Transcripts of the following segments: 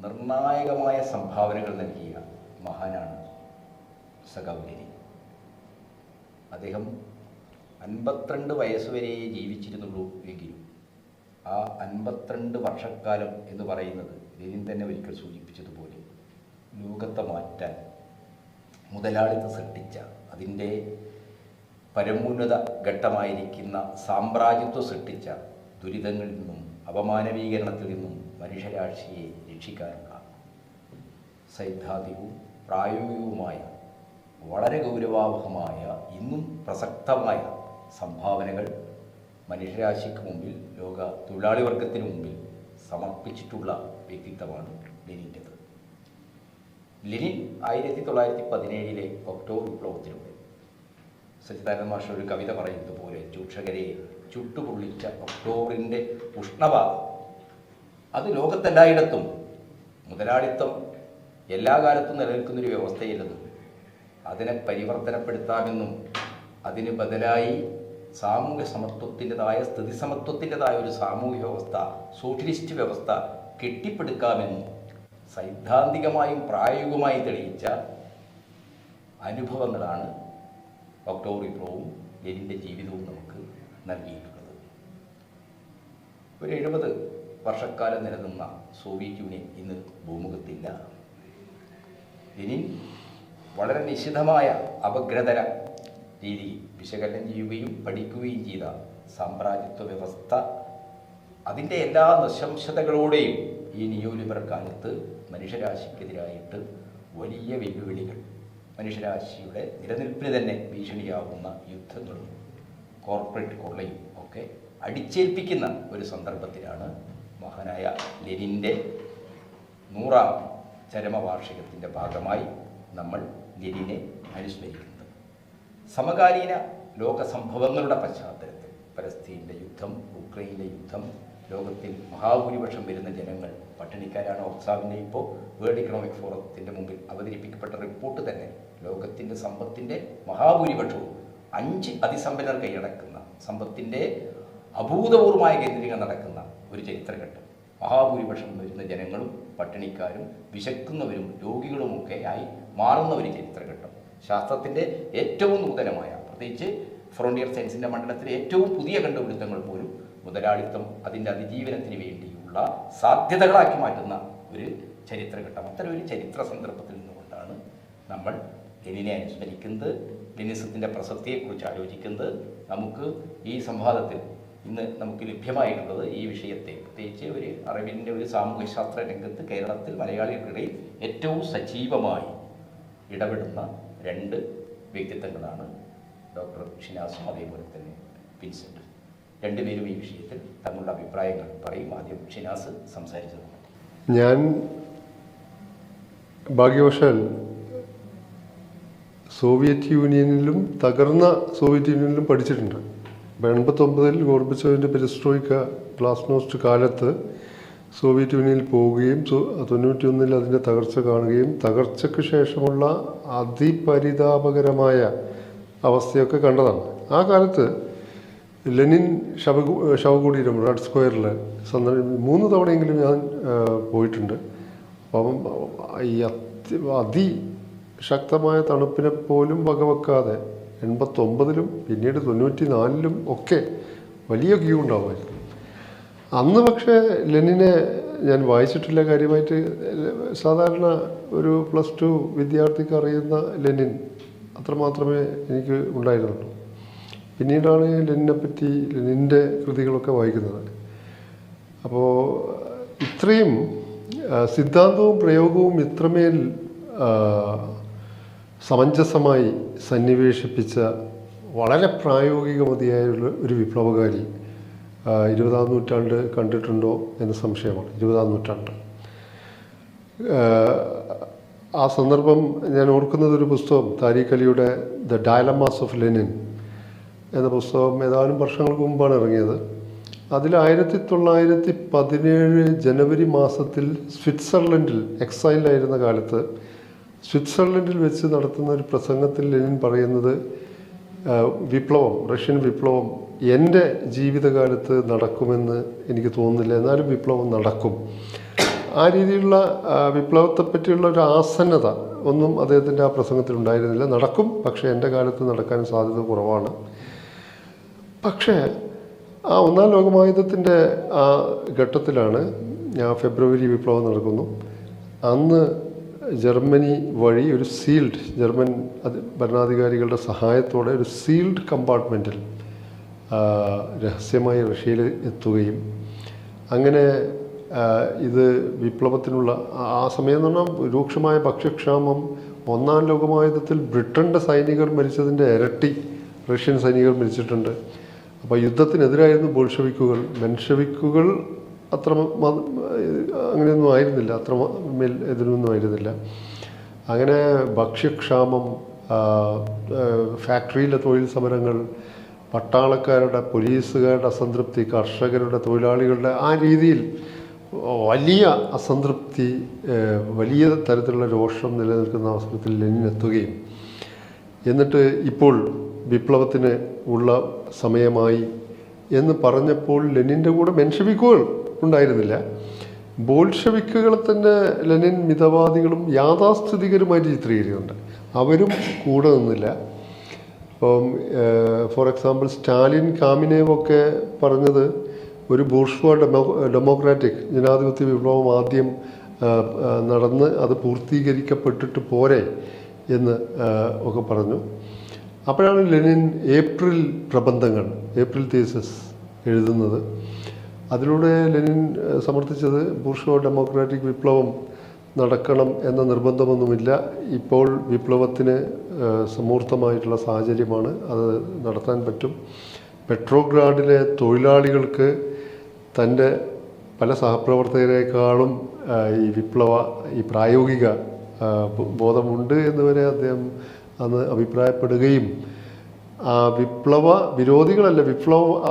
നിർണായകമായ സംഭാവനകൾ നൽകിയ മഹാനാണ് സഖാവ് ലെനിൻ. അദ്ദേഹം 52 വയസ്സുവരെ ജീവിച്ചിരുന്നുള്ളൂ എങ്കിലും ആ 52 വർഷക്കാലം എന്ന് പറയുന്നത് ലെനിൻ തന്നെ ഒരിക്കൽ സൂചിപ്പിച്ചതുപോലെ ലോകത്തെ മാറ്റാൻ മുതലാളിത്തം സൃഷ്ടിച്ച അതിൻ്റെ പരമോന്നത ഘട്ടമായിരിക്കുന്ന സാമ്രാജ്യത്വം സൃഷ്ടിച്ച ദുരിതങ്ങളിൽ നിന്നും അപമാനവീകരണത്തിൽ നിന്നും മനുഷ്യരാശിയെ രക്ഷിക്കാനുള്ള സൈദ്ധാന്തികവും പ്രായോഗികവുമായ വളരെ ഗൗരവാവഹമായ ഇന്നും പ്രസക്തമായ സംഭാവനകൾ മനുഷ്യരാശിക്ക് മുമ്പിൽ, ലോക തൊഴിലാളി വർഗത്തിന് മുമ്പിൽ സമർപ്പിച്ചിട്ടുള്ള വ്യക്തിത്വമാണ് ലെനിൻ്റെത്. ലെനിൻ 1917 ഒക്ടോബർ വിപ്ലവത്തിലൂടെ സച്ചിദാനന്ദ മാഷ് ഒരു കവിത പറയുന്നത് പോലെ ചൂഷകരെ ചുട്ടുപൊള്ളിച്ച ഒക്ടോബറിൻ്റെ ഉഷ്ണവാദം അത് ലോകത്തെല്ലായിടത്തും മുതലാളിത്തം എല്ലാ കാലത്തും നിലനിൽക്കുന്നൊരു വ്യവസ്ഥയില്ലെന്നും അതിനെ പരിവർത്തനപ്പെടുത്താമെന്നും അതിന് ബദലായി സാമൂഹ്യ സമത്വത്തിൻ്റെതായ സ്ഥിതിസമത്വത്തിൻ്റെതായ ഒരു സാമൂഹ്യ വ്യവസ്ഥ, സോഷ്യലിസ്റ്റ് വ്യവസ്ഥ കെട്ടിപ്പടുക്കാമെന്നും സൈദ്ധാന്തികമായും പ്രായോഗികമായും തെളിയിച്ച അനുഭവങ്ങളാണ് ഒക്ടോബർ വിപ്ലവവും ലെനിൻ്റെ ജീവിതവും നമുക്ക് നൽകിയിട്ടുള്ളത്. ഒരു 70 വർഷക്കാലം നിലനിന്ന സോവിയറ്റ് യൂണിയൻ ഇന്ന് ഭൂമുഖത്തില്ല. ലെനിൻ വളരെ നിശിതമായ അപഗ്രഥന രീതിയിൽ വിശകലനം ചെയ്യുകയും പഠിക്കുകയും ചെയ്ത സാമ്രാജ്യത്വ വ്യവസ്ഥ അതിൻ്റെ എല്ലാ നിശംസതകളോടെയും ഈ നിയോലിബറൽ കാലത്ത് മനുഷ്യരാശിക്കെതിരായിട്ട് വലിയ വെല്ലുവിളികൾ, മനുഷ്യരാശിയുടെ നിലനിൽപ്പിന് തന്നെ ഭീഷണിയാവുന്ന യുദ്ധങ്ങളും കോർപ്പറേറ്റ് കൊള്ളയും ഒക്കെ അടിച്ചേൽപ്പിക്കുന്ന ഒരു സന്ദർഭത്തിലാണ് മഹാനായ ലെനിൻ്റെ 100ാം ചരമവാർഷികത്തിൻ്റെ ഭാഗമായി നമ്മൾ ലെനിനെ അനുസ്മരിക്കുന്നത്. സമകാലീന ലോക സംഭവങ്ങളുടെ പശ്ചാത്തലത്തിൽ പലസ്തീനിലെ യുദ്ധം, ഉക്രൈനിലെ യുദ്ധം, ലോകത്തിൽ മഹാഭൂരിപക്ഷം വരുന്ന ജനങ്ങൾ പട്ടിണിക്കാരാണ്. ഓക്സ്ഫാമിൻ്റെ ഇപ്പോൾ വേൾഡ് ഇക്കണോമിക് ഫോറത്തിൻ്റെ മുമ്പിൽ അവതരിപ്പിക്കപ്പെട്ട റിപ്പോർട്ട് തന്നെ ലോകത്തിൻ്റെ സമ്പത്തിൻ്റെ മഹാഭൂരിപക്ഷവും 5 അതിസമ്പന്നർ കൈയടക്കുന്ന സമ്പത്തിൻ്റെ അഭൂതപൂർവമായ കേന്ദ്രീകരണം നടക്കുന്ന ഒരു ചരിത്രഘട്ടം. മഹാഭൂരിപക്ഷം വരുന്ന ജനങ്ങളും പട്ടിണിക്കാരും വിശക്കുന്നവരും രോഗികളുമൊക്കെ ആയി മാറുന്ന ഒരു ചരിത്രഘട്ടം. ശാസ്ത്രത്തിൻ്റെ ഏറ്റവും നൂതനമായ, പ്രത്യേകിച്ച് ഫ്രോണ്ടിയർ സയൻസിൻ്റെ മണ്ഡലത്തിലെ ഏറ്റവും പുതിയ കണ്ടുപിടുത്തങ്ങൾ പോലും മുതലാളിത്തം അതിൻ്റെ അതിജീവനത്തിന് വേണ്ടിയുള്ള സാധ്യതകളാക്കി മാറ്റുന്ന ഒരു ചരിത്രഘട്ടം. അത്തരം ഒരു ചരിത്ര സന്ദർഭത്തിൽ നിന്നുകൊണ്ടാണ് നമ്മൾ ലെനിനെ അനുസ്മരിക്കുന്നത്, ലെനിസത്തിൻ്റെ പ്രസക്തിയെക്കുറിച്ച് ആലോചിക്കുന്നത്. നമുക്ക് ഈ സംവാദത്തിൽ ഇന്ന് നമുക്ക് ലഭ്യമായിട്ടുള്ളത് ഈ വിഷയത്തെ, പ്രത്യേകിച്ച് ഒരു അറിവിൻ്റെ ഒരു സാമൂഹ്യശാസ്ത്ര രംഗത്ത് കേരളത്തിൽ മലയാളികൾക്കിടയിൽ ഏറ്റവും സജീവമായി ഇടപെടുന്ന 2 വ്യക്തിത്വങ്ങളാണ് ഡോക്ടർ ഷിനാസും അതേപോലെ തന്നെ വിൻസെൻ്റ്. രണ്ടുപേരും ഈ വിഷയത്തിൽ തങ്ങളുടെ അഭിപ്രായങ്ങൾ പറയും. ആദ്യം ഷിനാസ് സംസാരിച്ചത്. ഞാൻ ഭാഗ്യവശാൽ സോവിയറ്റ് യൂണിയനിലും തകർന്ന സോവിയറ്റ് യൂണിയനിലും പഠിച്ചിട്ടുണ്ട്. 89 ഗോർബച്ചോവിൻ്റെ പെരിസ്ട്രോയിക്ക ഗ്ലാസ്നോസ്റ്റ് കാലത്ത് സോവിയറ്റ് യൂണിയനിൽ പോവുകയും 91 അതിൻ്റെ തകർച്ച കാണുകയും തകർച്ചയ്ക്ക് ശേഷമുള്ള അതിപരിതാപകരമായ അവസ്ഥയൊക്കെ കണ്ടതാണ്. ആ കാലത്ത് ലെനിൻ ശവകുടീരം റെഡ് സ്ക്വയറിൽ 3 തവണയെങ്കിലും ഞാൻ പോയിട്ടുണ്ട്. അപ്പം ഈ അതിശക്തമായ തണുപ്പിനെ പോലും വകവെക്കാതെ 89 പിന്നീട് 94 ഒക്കെ വലിയ ക്യൂ ഉണ്ടാവുമായിരുന്നു. അന്ന് പക്ഷേ ലെനിനെ ഞാൻ വായിച്ചിട്ടില്ല കാര്യമായിട്ട്. സാധാരണ ഒരു +2 വിദ്യാർത്ഥിക്ക് അറിയുന്ന ലെനിൻ അത്രമാത്രമേ എനിക്ക് ഉണ്ടായിരുന്നുള്ളൂ. പിന്നീടാണ് ലെനിനെ പറ്റി, ലെനിൻ്റെ കൃതികളൊക്കെ വായിക്കുന്നത്. അപ്പോൾ ഇത്രയും സിദ്ധാന്തവും പ്രയോഗവും ഇത്രമേൽ സമഞ്ജസമായി സന്നിവേശിപ്പിച്ച വളരെ പ്രായോഗികമതിയായുള്ള ഒരു വിപ്ലവകാരി 20ാം നൂറ്റാണ്ട് കണ്ടിട്ടുണ്ടോ എന്ന് സംശയമാണ്. 20ാം നൂറ്റാണ്ട് ആ സന്ദർഭം ഞാൻ ഓർക്കുന്നത് ഒരു പുസ്തകം താരിഖ് അലിയുടെ ദ ഡയലമാസ് ഓഫ് ലെനിൻ എന്ന പുസ്തകം ഏതാനും വർഷങ്ങൾക്ക് മുമ്പാണ് ഇറങ്ങിയത്. അതിൽ 1917 ജനുവരി മാസത്തിൽ സ്വിറ്റ്സർലൻഡിൽ എക്സൈലായിരുന്ന കാലത്ത് സ്വിറ്റ്സർലൻഡിൽ വെച്ച് നടത്തുന്ന ഒരു പ്രസംഗത്തിൽ ലെനിൻ പറയുന്നത് വിപ്ലവം, റഷ്യൻ വിപ്ലവം എൻ്റെ ജീവിതകാലത്ത് നടക്കുമെന്ന് എനിക്ക് തോന്നുന്നില്ല, എന്നാലും വിപ്ലവം നടക്കും. ആ രീതിയിലുള്ള വിപ്ലവത്തെപ്പറ്റിയുള്ള ഒരു ആസന്നത ഒന്നും അദ്ദേഹത്തിൻ്റെ ആ പ്രസംഗത്തിൽ ഉണ്ടായിരുന്നില്ല. നടക്കും, പക്ഷേ എൻ്റെ കാലത്ത് നടക്കാൻ സാധ്യത കുറവാണ്. പക്ഷേ ആ ഒന്നാം ലോകമഹായുദ്ധത്തിൻ്റെ ആ ഘട്ടത്തിലാണ് ഫെബ്രുവരി വിപ്ലവം നടക്കുന്നു. അന്ന് ജർമ്മനി വഴി ഒരു സീൽഡ്, ജർമ്മൻ ഭരണാധികാരികളുടെ സഹായത്തോടെ ഒരു സീൽഡ് കമ്പാർട്ട്മെൻറ്റിൽ രഹസ്യമായി റഷ്യയിൽ എത്തുകയും അങ്ങനെ ഇത് വിപ്ലവത്തിനുള്ള ആ സമയം എന്ന് പറഞ്ഞാൽ രൂക്ഷമായ ഭക്ഷ്യക്ഷാമം, ഒന്നാം ലോകമഹായുദ്ധത്തിൽ ബ്രിട്ടൻ്റെ സൈനികർ മരിച്ചതിൻ്റെ ഇരട്ടി റഷ്യൻ സൈനികർ മരിച്ചിട്ടുണ്ട്. അപ്പോൾ യുദ്ധത്തിനെതിരായിരുന്നു ബോൾഷെവിക്കുകൾ. മെൻഷെവിക്കുകൾ അത്ര അങ്ങനെയൊന്നും ആയിരുന്നില്ല, അത്ര മേൽ എതിരൊന്നും ആയിരുന്നില്ല. അങ്ങനെ ഭക്ഷ്യക്ഷാമം, ഫാക്ടറിയിലെ തൊഴിൽ സമരങ്ങൾ, പട്ടാളക്കാരുടെ പോലീസുകാരുടെ അസംതൃപ്തി, കർഷകരുടെ തൊഴിലാളികളുടെ ആ രീതിയിൽ വലിയ അസംതൃപ്തി, വലിയ തരത്തിലുള്ള രോഷം നിലനിൽക്കുന്ന അവസരത്തിൽ ലെനിൻ എത്തുകയും എന്നിട്ട് ഇപ്പോൾ വിപ്ലവത്തിന് ഉള്ള സമയമായി എന്ന് പറഞ്ഞപ്പോൾ ലെനിൻ്റെ കൂടെ മെൻഷെവിക്കുകൾ ഉണ്ടായിരുന്നില്ല. ബോൾഷെവിക്കുകളെ തന്നെ ലെനിൻ മിതവാദികളും യാഥാസ്ഥിതികരുമായിട്ട് ചിത്രീകരിക്കുന്നുണ്ട്. അവരും കൂടെ നിന്നില്ല. ഇപ്പം ഫോർ എക്സാമ്പിൾ സ്റ്റാലിൻ, കാമിനേവൊക്കെ പറഞ്ഞത് ഒരു ബൂർഷ്വാ ഡെമോക്രാറ്റിക് ജനാധിപത്യ വിപ്ലവം ആദ്യം നടന്ന് അത് പൂർത്തീകരിക്കപ്പെട്ടിട്ട് പോരെ എന്ന് ഒക്കെ പറഞ്ഞു. അപ്പോഴാണ് ലെനിൻ ഏപ്രിൽ പ്രബന്ധങ്ങൾ, ഏപ്രിൽ തീസിസ് എഴുതുന്നത്. അതിലൂടെ ലെനിൻ സമർത്ഥിച്ചത് ബൂർഷ്വാ ഡെമോക്രാറ്റിക് വിപ്ലവം നടക്കണം എന്ന നിർബന്ധമൊന്നുമില്ല, ഇപ്പോൾ വിപ്ലവത്തിന് സമൂർത്തമായിട്ടുള്ള സാഹചര്യമാണ്, അത് നടത്താൻ പറ്റും. പെട്രോഗ്രാഡിലെ തൊഴിലാളികൾക്ക് തൻ്റെ പല സഹപ്രവർത്തകരെക്കാളും ഈ പ്രായോഗിക ബോധമുണ്ട് എന്നുവരെ അദ്ദേഹം അന്ന് അഭിപ്രായപ്പെടുകയും വിപ്ലവ വിരോധികളല്ല,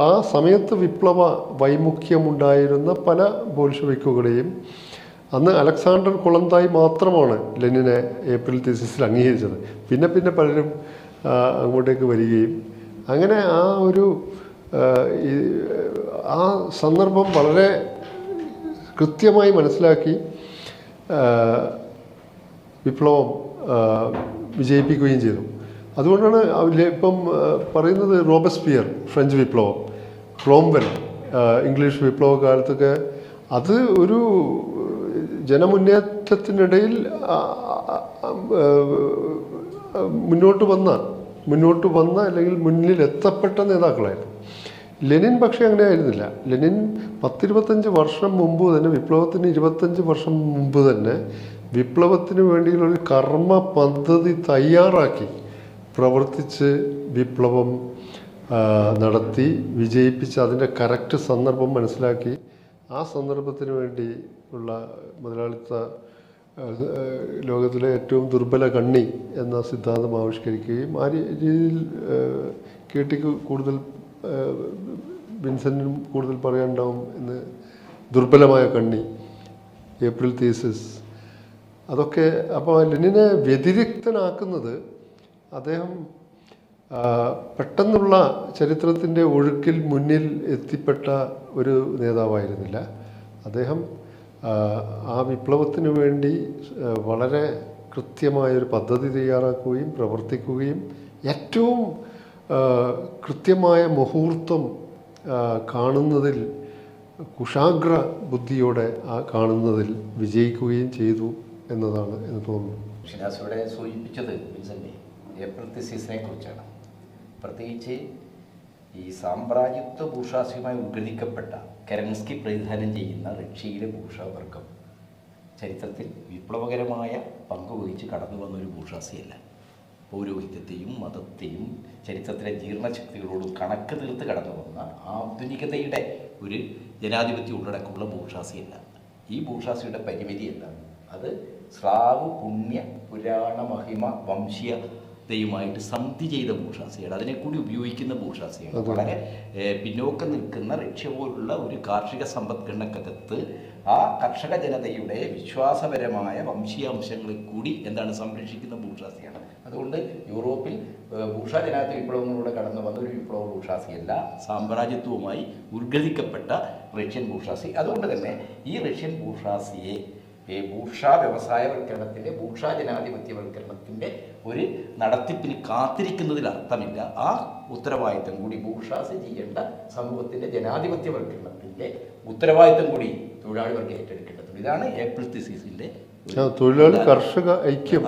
ആ സമയത്ത് വിപ്ലവ വൈമുഖ്യമുണ്ടായിരുന്ന പല ബോൾഷെവിക്കുകളെയും, അന്ന് അലക്സാണ്ടർ കൊളന്തായി മാത്രമാണ് ലെനിനെ ഏപ്രിൽ തീസിസിൽ അംഗീകരിച്ചത്. പിന്നെ പലരും അങ്ങോട്ടേക്ക് വരികയും അങ്ങനെ ആ സന്ദർഭം വളരെ കൃത്യമായി മനസ്സിലാക്കി വിപ്ലവം വിജയിപ്പിക്കുകയും ചെയ്തു. അതുകൊണ്ടാണ് ഇപ്പം പറയുന്നത് റോബസ്പിയർ ഫ്രഞ്ച് വിപ്ലവം, ക്രോംവെൽ ഇംഗ്ലീഷ് വിപ്ലവ കാലത്തൊക്കെ അത് ഒരു ജനമുന്നേറ്റത്തിനിടയിൽ മുന്നോട്ട് വന്ന അല്ലെങ്കിൽ മുന്നിൽ എത്തപ്പെട്ട നേതാക്കളായിരുന്നു. ലെനിൻ പക്ഷേ അങ്ങനെ ആയിരുന്നില്ല. ലെനിൻ 10-25 വർഷം മുമ്പ് തന്നെ, വിപ്ലവത്തിന് 25 വർഷം മുമ്പ് തന്നെ വിപ്ലവത്തിന് വേണ്ടിയുള്ളൊരു കർമ്മ പദ്ധതി തയ്യാറാക്കി പ്രവർത്തിച്ച് വിപ്ലവം നടത്തി വിജയിപ്പിച്ച് അതിൻ്റെ കറക്റ്റ് സന്ദർഭം മനസ്സിലാക്കി ആ സന്ദർഭത്തിന് വേണ്ടി ഉള്ള മുതലാളിത്ത ലോകത്തിലെ ഏറ്റവും ദുർബല കണ്ണി എന്ന സിദ്ധാന്തം ആവിഷ്കരിക്കുകയും ആ രീതിയിൽ കേട്ടിക്ക് കൂടുതൽ വിൻസെൻറ്റിനും കൂടുതൽ പറയാനുണ്ടാവും എന്ന്, ദുർബലമായ കണ്ണി, ഏപ്രിൽ തീസിസ്, അതൊക്കെ. അപ്പോൾ ലെനിനെ വ്യതിരിക്തനാക്കുന്നത് അദ്ദേഹം പെട്ടെന്നുള്ള ചരിത്രത്തിൻ്റെ ഒഴുക്കിൽ മുന്നിൽ എത്തിപ്പെട്ട ഒരു നേതാവായിരുന്നില്ല. അദ്ദേഹം ആ വിപ്ലവത്തിന് വേണ്ടി വളരെ കൃത്യമായൊരു പദ്ധതി തയ്യാറാക്കുകയും പ്രവർത്തിക്കുകയും ഏറ്റവും കൃത്യമായ മുഹൂർത്തം കാണുന്നതിൽ, കുശാഗ്ര ബുദ്ധിയോടെ കാണുന്നതിൽ വിജയിക്കുകയും ചെയ്തു എന്നതാണ് എന്ന് തോന്നുന്നു. ഷിനാസ് ഇവിടെ സൂചിപ്പിച്ചത് വിൻസെൻ്റ് ഏപ്രിൽ തീസിസിനെ കുറിച്ചാണ്. പ്രത്യേകിച്ച് ഈ സാമ്രാജ്യത്വ ബൂർഷ്വാസിയുമായി ഉത്ഗ്രഥിക്കപ്പെട്ട കെരൻസ്കി പ്രതിനിധാനം ചെയ്യുന്ന റഷ്യയിലെ ബൂർഷ്വാവർഗം ചരിത്രത്തിൽ വിപ്ലവകരമായ പങ്ക് വഹിച്ച് കടന്നു വന്നൊരു ബൂർഷ്വാസിയല്ല. പൗരോഹിത്യത്തെയും മതത്തെയും ചരിത്രത്തിലെ ജീർണശക്തികളോടും കണക്ക് തീർത്ത് കടന്നു വന്ന ആധുനികതയുടെ ഒരു ജനാധിപത്യ ഉള്ളടക്കമുള്ള ബൂർഷ്വാസിയല്ല. ഈ ബൂർഷ്വാസിയുടെ പരിമിതി എന്താണ്? അത് സ്ലാവ് പുണ്യ പുരാണ മഹിമ വംശീയതയുമായിട്ട് സന്ധി ചെയ്ത ബൂർഷാസിയാണ്, അതിനെ കൂടി ഉപയോഗിക്കുന്ന ബൂർഷാസിയാണ്. വളരെ പിന്നോക്കം നിൽക്കുന്ന റഷ്യ പോലുള്ള ഒരു കാർഷിക സമ്പദ്ഘടനക്കകത്ത് ആ കർഷക ജനതയുടെ വിശ്വാസപരമായ വംശീയാംശങ്ങളെ കൂടി എന്താണ് സംരക്ഷിക്കുന്ന ബൂർഷാസിയാണ്. അതുകൊണ്ട് യൂറോപ്പിൽ ബൂർഷാ ജനാധിപത്യ വിപ്ലവങ്ങളിലൂടെ കടന്നു വന്ന ഒരു വിപ്ലവ ബൂർഷാസിയല്ല, സാമ്രാജ്യത്വവുമായി ഉത്ഗതിക്കപ്പെട്ട റഷ്യൻ ബൂർഷാസി. അതുകൊണ്ട് തന്നെ ഈ റഷ്യൻ ബൂർഷാസിയെ ബൂർഷാ വ്യവസായവൽക്കരണത്തിൻ്റെ ബൂർഷാ ജനാധിപത്യവൽക്കരണത്തിൻ്റെ ഒരു നടത്തിപ്പിന് കാത്തിരിക്കുന്നതിൽ അർത്ഥമില്ല. ആ ഉത്തരവാദിത്തം കൂടി ബൂർഷാസി ചെയ്യേണ്ട സമൂഹത്തിൻ്റെ ജനാധിപത്യവൽക്കരണത്തിൻ്റെ ഉത്തരവാദിത്തം കൂടി തൊഴിലാളി വർഗം ഏറ്റെടുക്കേണ്ടതുണ്ട്. ഇതാണ് ഏപ്രിൽ തിസീസിൻ്റെ തൊഴിലാളി കർഷക ഐക്യം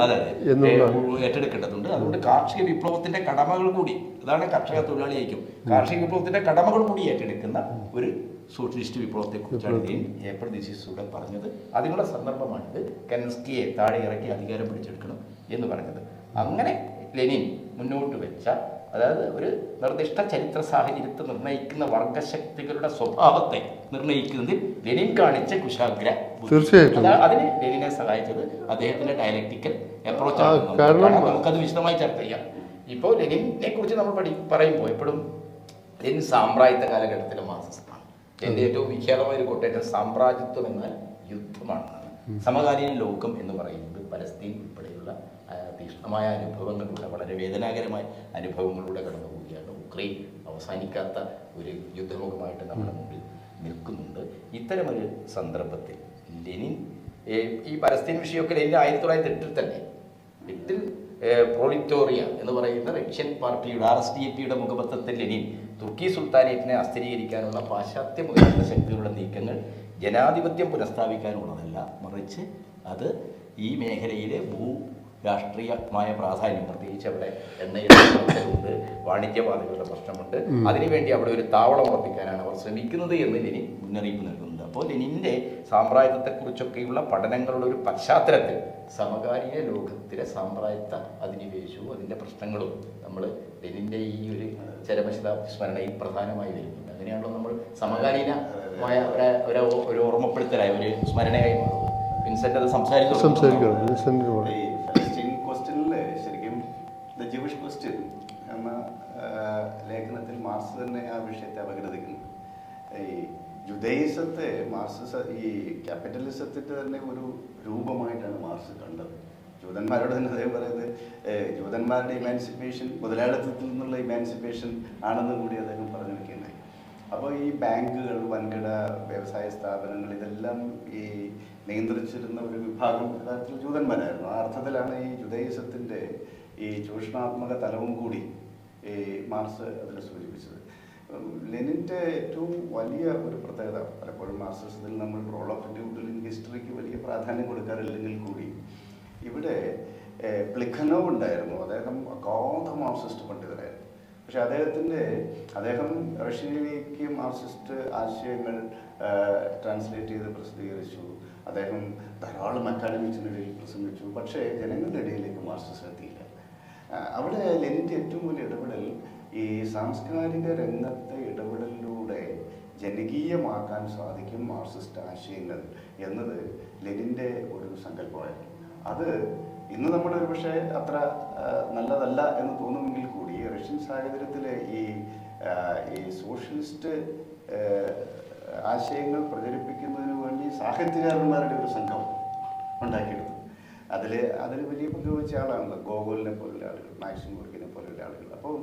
ഏറ്റെടുക്കേണ്ടതുണ്ട്. അതുകൊണ്ട് കാർഷിക വിപ്ലവത്തിന്റെ കടമകൾ കൂടി, അതാണ് കർഷക തൊഴിലാളി ഐക്യം, കാർഷിക വിപ്ലവത്തിന്റെ കടമകൾ കൂടി ഏറ്റെടുക്കുന്ന ഒരു സോഷ്യലിസ്റ്റ് വിപ്ലവത്തെക്കുറിച്ചാണ് ഏപ്രിൽ തിസീസിലൂടെ പറഞ്ഞത്. അതിനുള്ള സന്ദർഭമാണിത്. കെൻസ്കിയെ താഴെ ഇറക്കി അധികാരം പിടിച്ചെടുക്കണം എന്ന് പറഞ്ഞത്. അങ്ങനെ ലെനിൻ മുന്നോട്ട് വെച്ച, അതായത് ഒരു നിർദ്ദിഷ്ട ചരിത്ര സാഹചര്യത്തെ നിർണ്ണയിക്കുന്ന വർഗശക്തികളുടെ സ്വഭാവത്തെ നിർണ്ണയിക്കുന്നതിൽ ലെനിൻ കാണിച്ച കുശാഗ്ര, തീർച്ചയായിട്ടും അതിന് ലെനിനെ സഹായിച്ചത് അദ്ദേഹത്തിന്റെ ഡയലക്ടിക്കൽ അപ്രോച്ചാണ്. നമുക്കത് വിശദമായി ചർച്ച ചെയ്യാം. ഇപ്പോൾ ലെനിനെ കുറിച്ച് നമ്മൾ പറയുമ്പോൾ എപ്പോഴും ലെനിൻ സാമ്രാജ്യത്വ കാലഘട്ടത്തിലെ മാർക്സിസ്റ്റാണ്. എൻ്റെ ഏറ്റവും വിഖ്യാതമായ ഒരു കൊട്ടേറ്റം സാമ്രാജ്യത്വം എന്നാൽ യുദ്ധമാണെന്നാണ്. സമകാലീന ലോകം എന്ന് പറയുന്നത് പലസ്തീൻ ഉൾപ്പെടെയുള്ള തീക്ഷ്ണമായ അനുഭവങ്ങളിലൂടെ, വളരെ വേദനാകരമായ അനുഭവങ്ങളിലൂടെ കടന്നു പോവുകയാണ്. ഉക്രൈൻ അവസാനിക്കാത്ത ഒരു യുദ്ധമുഖമായിട്ട് നമ്മുടെ മുമ്പിൽ നിൽക്കുന്നുണ്ട്. ഇത്തരമൊരു സന്ദർഭത്തിൽ ലെനിൻ ഈ പലസ്തീൻ വിഷയമൊക്കെ ലെനിൻ 1908 തന്നെ 8 പ്രോളിറ്റോറിയ എന്ന് പറയുന്ന റഷ്യൻ പാർട്ടിയുടെ RSDAP-യുടെ മുഖപത്രത്തിൽ ലെനിൻ തുർക്കി സുൽത്താനേറ്റിനെ അസ്ഥിരീകരിക്കാനുള്ള പാശ്ചാത്യ മുഖ്യ ശക്തികളുടെ നീക്കങ്ങൾ ജനാധിപത്യം പുനഃസ്ഥാപിക്കാനുള്ളതല്ല, മറിച്ച് അത് ഈ മേഖലയിലെ രാഷ്ട്രീയമായ പ്രാധാന്യം, പ്രത്യേകിച്ച് അവിടെ എണ്ണയുടെ പ്രശ്നമുണ്ട്, വാണിജ്യപാതകളുടെ പ്രശ്നമുണ്ട്, അതിനുവേണ്ടി അവിടെ ഒരു താവളം ഉറപ്പിക്കാനാണ് അവർ ശ്രമിക്കുന്നത് എന്ന് ലെനിൻ മുന്നറിയിപ്പ് നൽകുന്നുണ്ട്. അപ്പോൾ ലെനിൻ്റെ സാമ്രാജ്യത്വത്തെക്കുറിച്ചൊക്കെയുള്ള പഠനങ്ങളുടെ ഒരു പശ്ചാത്തലത്തിൽ സമകാലീന ലോകത്തിലെ സാമ്രാജ്യത്വ അധിനിവേശവും അതിൻ്റെ പ്രശ്നങ്ങളും നമ്മൾ ലെനിൻ്റെ ഈ ഒരു ചരമശതാബ്ദി സ്മരണയിൽ പ്രധാനമായി വരുന്നുണ്ട്. അങ്ങനെയാണല്ലോ നമ്മൾ സമകാലീനമായ ഒരു ഓർമ്മപ്പെടുത്തലായ ഒരു സ്മരണയായി മാറുന്നത്. വിൻസെന്റ് അത് സംസാരിക്കണം. ശരിക്കും ദ ജൂയിഷ് ക്വസ്റ്റ്യൻ എന്ന ലേഖനത്തിൽ മാർക്സ് തന്നെ ആ വിഷയത്തെ അപഗ്രഥിക്കുന്നു. ഈ ജുഡൈസത്തെ മാർക്സ് ഈ ക്യാപിറ്റലിസത്തിന്റെ തന്നെ ഒരു രൂപമായിട്ടാണ് മാർക്സ് കണ്ടത്. ജൂതന്മാരോട് തന്നെ അദ്ദേഹം പറയുന്നത് ജൂതന്മാരുടെ ഇമാൻസിപ്പേഷൻ മുതലാളിത്തത്തിൽ നിന്നുള്ള ഇമാൻസിപ്പേഷൻ ആണെന്നും കൂടി അദ്ദേഹം പറഞ്ഞു വെക്കുന്നത്. അപ്പോൾ ഈ ബാങ്കുകൾ, വൻകിട വ്യവസായ സ്ഥാപനങ്ങൾ, ഇതെല്ലാം ഈ നിയന്ത്രിച്ചിരുന്ന ഒരു വിഭാഗം യഥാർത്ഥത്തിൽ ജൂതന്മാരായിരുന്നു. ആ അർത്ഥത്തിലാണ് ഈ ജുഡൈസത്തിൻ്റെ ഈ ചൂഷണാത്മക തലവും കൂടി ഈ മാർക്സ് അതിൽ സൂചിപ്പിച്ചത്. ലെനിൻ്റെ ഏറ്റവും വലിയ ഒരു പ്രത്യേകത, പലപ്പോഴും മാർക്സിസത്തിൽ നമ്മൾ റോൾ ഓഫ് ഡ്യൂട്ടൽ ഇൻ ഹിസ്റ്ററിക്ക് വലിയ പ്രാധാന്യം കൊടുക്കാറില്ലെങ്കിൽ കൂടി ഇവിടെ പ്ലിഖനോവ് ഉണ്ടായിരുന്നു. അദ്ദേഹം അഗാധ മാർക്സിസ്റ്റ് പണ്ഡിതനായിരുന്നു. പക്ഷെ അദ്ദേഹം റഷ്യയിലേക്ക് മാർക്സിസ്റ്റ് ആശയങ്ങൾ ട്രാൻസ്ലേറ്റ് ചെയ്ത് പ്രസിദ്ധീകരിച്ചു. അദ്ദേഹം ധാരാളം അക്കാഡമിക്സിനിടയിൽ പ്രസംഗിച്ചു. പക്ഷേ ജനങ്ങളുടെ ഇടയിലേക്ക് മാർക്സിസം എത്തിയില്ല. അവിടെ ലെനിൻ്റെ ഏറ്റവും വലിയ ഇടപെടൽ ഈ സാംസ്കാരിക രംഗത്തെ ഇടപെടലിലൂടെ ജനകീയമാക്കാൻ സാധിക്കും മാർക്സിസ്റ്റ് ആശയങ്ങൾ എന്നത് ലെനിൻ്റെ ഒരു സങ്കല്പമായിരുന്നു. അത് ഇന്ന് നമ്മൾ ഒരു പക്ഷേ അത്ര നല്ലതല്ല എന്ന് തോന്നുമെങ്കിൽ കൂടി റഷ്യൻ സാഹചര്യത്തിലെ ഈ സോഷ്യലിസ്റ്റ് ആശയങ്ങൾ പ്രചരിപ്പിക്കുന്നതിന് വേണ്ടി സാഹിത്യകാരന്മാരുടെ ഒരു സംഘം ഉണ്ടാക്കിയെടുത്തു. അതിൽ വലിയ പങ്ക് വഹിച്ച ആളാണ് ഗോഗോളിനെ പോലുള്ള ആളുകൾ, മാക്സിം ഗോർക്കിനെ പോലുള്ള ആളുകൾ. അപ്പോൾ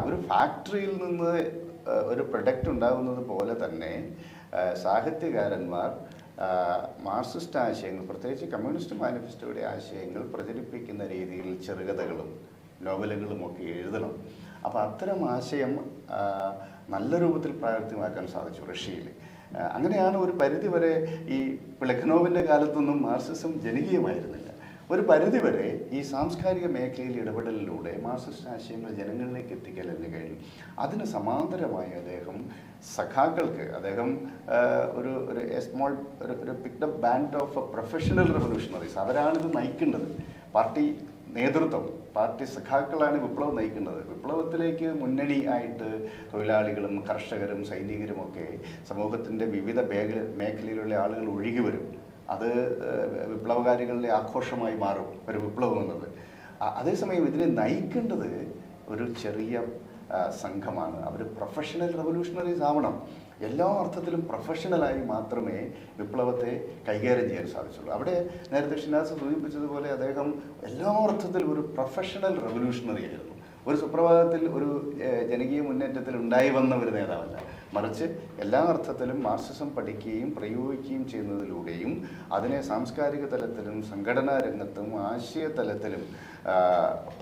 ഒരു ഫാക്ടറിയിൽ നിന്ന് ഒരു പ്രൊഡക്റ്റ് ഉണ്ടാകുന്നത് പോലെ തന്നെ സാഹിത്യകാരന്മാർ മാർക്സിസ്റ്റ് ആശയങ്ങൾ, പ്രത്യേകിച്ച് കമ്മ്യൂണിസ്റ്റ് മാനിഫെസ്റ്റോയുടെ ആശയങ്ങൾ പ്രചരിപ്പിക്കുന്ന രീതിയിൽ ചെറുകഥകളും നോവലുകളും ഒക്കെ എഴുതണം. അപ്പോൾ അത്തരം ആശയം നല്ല രൂപത്തിൽ പ്രാവർത്തികമാക്കാൻ സാധിച്ചു റഷ്യയിൽ. അങ്ങനെയാണ് ഒരു പരിധിവരെ ഈ പ്ലെഖനോവിൻ്റെ കാലത്തൊന്നും മാർക്സിസം ജനകീയമായിരുന്നില്ല. ഒരു പരിധിവരെ ഈ സാംസ്കാരിക മേഖലയിൽ ഇടപെടലിലൂടെ മാർക്സിസ്റ്റ് ആശയങ്ങൾ ജനങ്ങളിലേക്ക് എത്തിക്കലെന്ന് കഴിഞ്ഞു. അതിന് സമാന്തരമായി അദ്ദേഹം സഖാക്കൾക്ക് ഒരു സ്മോൾ ഒരു picked up band of professional revolutionaries, അവരാണിത് നയിക്കേണ്ടത്. പാർട്ടി നേതൃത്വം, പാർട്ടി സഖാക്കളാണ് വിപ്ലവം നയിക്കുന്നത്. വിപ്ലവത്തിലേക്ക് മുന്നണി ആയിട്ട് തൊഴിലാളികളും കർഷകരും സൈനികരുമൊക്കെ സമൂഹത്തിൻ്റെ വിവിധ മേഖലയിലുള്ള ആളുകൾ ഒഴുകി വരും. അത് വിപ്ലവകാരികളുടെ ആഘോഷമായി മാറും ഒരു വിപ്ലവം എന്നത്. അതേസമയം ഇതിനെ നയിക്കേണ്ടത് ഒരു ചെറിയ സംഘമാണ്. അവർ പ്രൊഫഷണൽ റവല്യൂഷണറീസ് ആവണം. എല്ലാ അർത്ഥത്തിലും പ്രൊഫഷണലായി മാത്രമേ വിപ്ലവത്തെ കൈകാര്യം ചെയ്യാൻ സാധിച്ചുള്ളൂ. അവിടെ നേരത്തെ ഷിനാസ് സൂചിപ്പിച്ചതുപോലെ അദ്ദേഹം എല്ലാ അർത്ഥത്തിലും ഒരു പ്രൊഫഷണൽ റവല്യൂഷണറി ആയിരുന്നു. ഒരു സുപ്രഭാതത്തിൽ ഒരു ജനകീയ മുന്നേറ്റത്തിൽ ഉണ്ടായി വന്ന ഒരു നേതാവല്ല, മറിച്ച് എല്ലാ അർത്ഥത്തിലും മാർക്സിസം പഠിക്കുകയും പ്രയോഗിക്കുകയും ചെയ്യുന്നതിലൂടെയും അതിനെ സാംസ്കാരിക തലത്തിലും സംഘടനാ രംഗത്തും ആശയ തലത്തിലും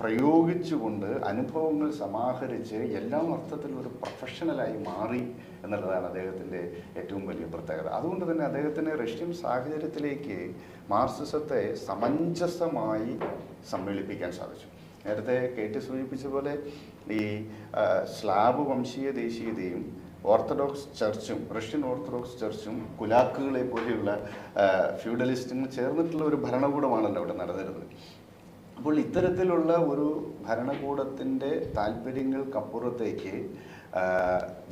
പ്രയോഗിച്ചുകൊണ്ട് അനുഭവങ്ങൾ സമാഹരിച്ച് എല്ലാ അർത്ഥത്തിലും ഒരു പ്രൊഫഷണലായി മാറി എന്നുള്ളതാണ് അദ്ദേഹത്തിൻ്റെ ഏറ്റവും വലിയ പ്രത്യേകത. അതുകൊണ്ട് തന്നെ അദ്ദേഹത്തിന് റഷ്യൻ സാഹചര്യത്തിലേക്ക് മാർക്സിസത്തെ സമഞ്ജസമായി സമ്മേളിപ്പിക്കാൻ സാധിച്ചു. നേരത്തെ കേട്ടി സൂചിപ്പിച്ച പോലെ ഈ സ്ലാബ് വംശീയ ദേശീയതയും ഓർത്തഡോക്സ് ചർച്ചും റഷ്യൻ ഓർത്തഡോക്സ് ചർച്ചും കുലാക്കുകളെ പോലെയുള്ള ഫ്യൂഡലിസ്റ്റും ചേർന്നിട്ടുള്ള ഒരു ഭരണകൂടമാണല്ലോ അവിടെ നടന്നിരുന്നത്. അപ്പോൾ ഇത്തരത്തിലുള്ള ഒരു ഭരണകൂടത്തിൻ്റെ താല്പര്യങ്ങൾക്കപ്പുറത്തേക്ക്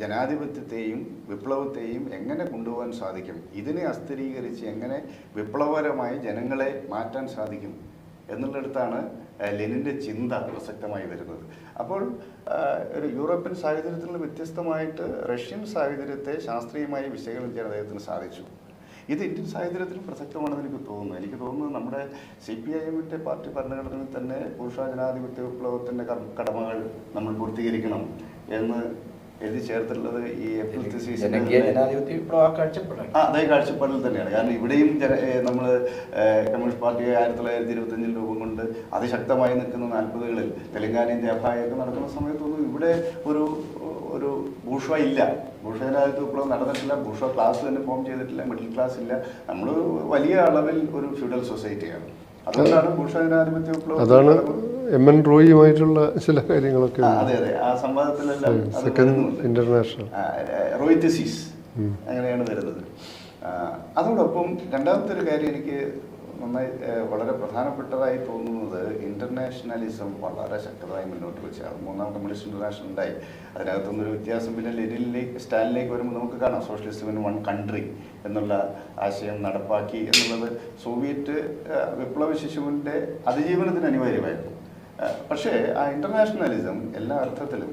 ജനാധിപത്യത്തെയും വിപ്ലവത്തെയും എങ്ങനെ കൊണ്ടുപോകാൻ സാധിക്കും, ഇതിനെ അസ്ഥിരീകരിച്ച് എങ്ങനെ വിപ്ലവകരമായി ജനങ്ങളെ മാറ്റാൻ സാധിക്കും എന്നുള്ളിടത്താണ് ലെനിൻ്റെ ചിന്ത പ്രസക്തമായി വരുന്നത്. അപ്പോൾ ഒരു യൂറോപ്യൻ സാഹചര്യത്തിൽ നിന്ന് വ്യത്യസ്തമായിട്ട് റഷ്യൻ സാഹചര്യത്തെ ശാസ്ത്രീയമായി വിശകലനം ചെയ്യാൻ അദ്ദേഹത്തിന് സാധിച്ചു. ഇത് ഇന്ത്യൻ സാഹചര്യത്തിലും പ്രസക്തമാണെന്ന് എനിക്ക് തോന്നുന്നു. എനിക്ക് തോന്നുന്നു നമ്മുടെ CPIM-ൻ്റെ പാർട്ടി ഭരണഘടനയിൽ തന്നെ പുരുഷ ജനാധിപത്യ വിപ്ലവത്തിൻ്റെ കടമകൾ നമ്മൾ പൂർത്തീകരിക്കണം എന്ന് എഴുതി ചേർത്തിട്ടുള്ളത് ഈ ഏപ്രിൽ അതേ കാഴ്ചപ്പാടിൽ തന്നെയാണ്. കാരണം ഇവിടെയും നമ്മൾ കമ്മ്യൂണിസ്റ്റ് പാർട്ടി 1925 രൂപം കൊണ്ട് അതിശക്തമായി നിൽക്കുന്ന 40കളിൽ തെലങ്കാനയും ദേഭായൊക്കെ നടക്കുന്ന സമയത്തൊന്നും ഇവിടെ ഒരു ബൂർഷ്വ ഇല്ല. ബൂർഷ്വ ജനാധിപത്യ വിപ്ലവം നടന്നിട്ടില്ല. ബൂർഷ്വ ക്ലാസ് തന്നെ ഫോം ചെയ്തിട്ടില്ല. മിഡിൽ ക്ലാസ് ഇല്ല. നമ്മൾ വലിയ അളവിൽ ഒരു ഫ്യൂഡൽ സൊസൈറ്റിയാണ്. അതുകൊണ്ടാണ് ബൂർഷ്വ ജനാധിപത്യ വിപ്ലവം. അതാണ് MN റോയിയുമായിട്ടുള്ള ചില കാര്യങ്ങളൊക്കെ. അതെ അതെ, ആ സംവാദത്തിലെല്ലാം ഇന്റർനാഷണൽ റോയിത്തിസിസ് അങ്ങനെയാണ് വരുന്നത്. അതോടൊപ്പം രണ്ടാമത്തെ ഒരു കാര്യം എനിക്ക് നന്നായി വളരെ പ്രധാനപ്പെട്ടതായി തോന്നുന്നത് ഇന്റർനാഷണലിസം വളരെ ശക്തമായി മുന്നോട്ട് വെച്ചാണ്. മൂന്നാം കമ്മ്യൂണിസ്റ്റ് ഇന്റർനാഷണൽ ഉണ്ടായി. അതിനകത്തൊന്നൊരു വ്യത്യാസം പിന്നെ സ്റ്റാലിനിലേക്ക് വരുമ്പോൾ നമുക്ക് കാണാം. സോഷ്യലിസം ഇൻ വൺ കൺട്രി എന്നുള്ള ആശയം നടപ്പാക്കി എന്നുള്ളത് സോവിയറ്റ് വിപ്ലവ ശിശുവിൻ്റെ അതിജീവനത്തിന് അനിവാര്യമായിരുന്നു. പക്ഷേ ആ ഇന്റർനാഷണലിസം എല്ലാ അർത്ഥത്തിലും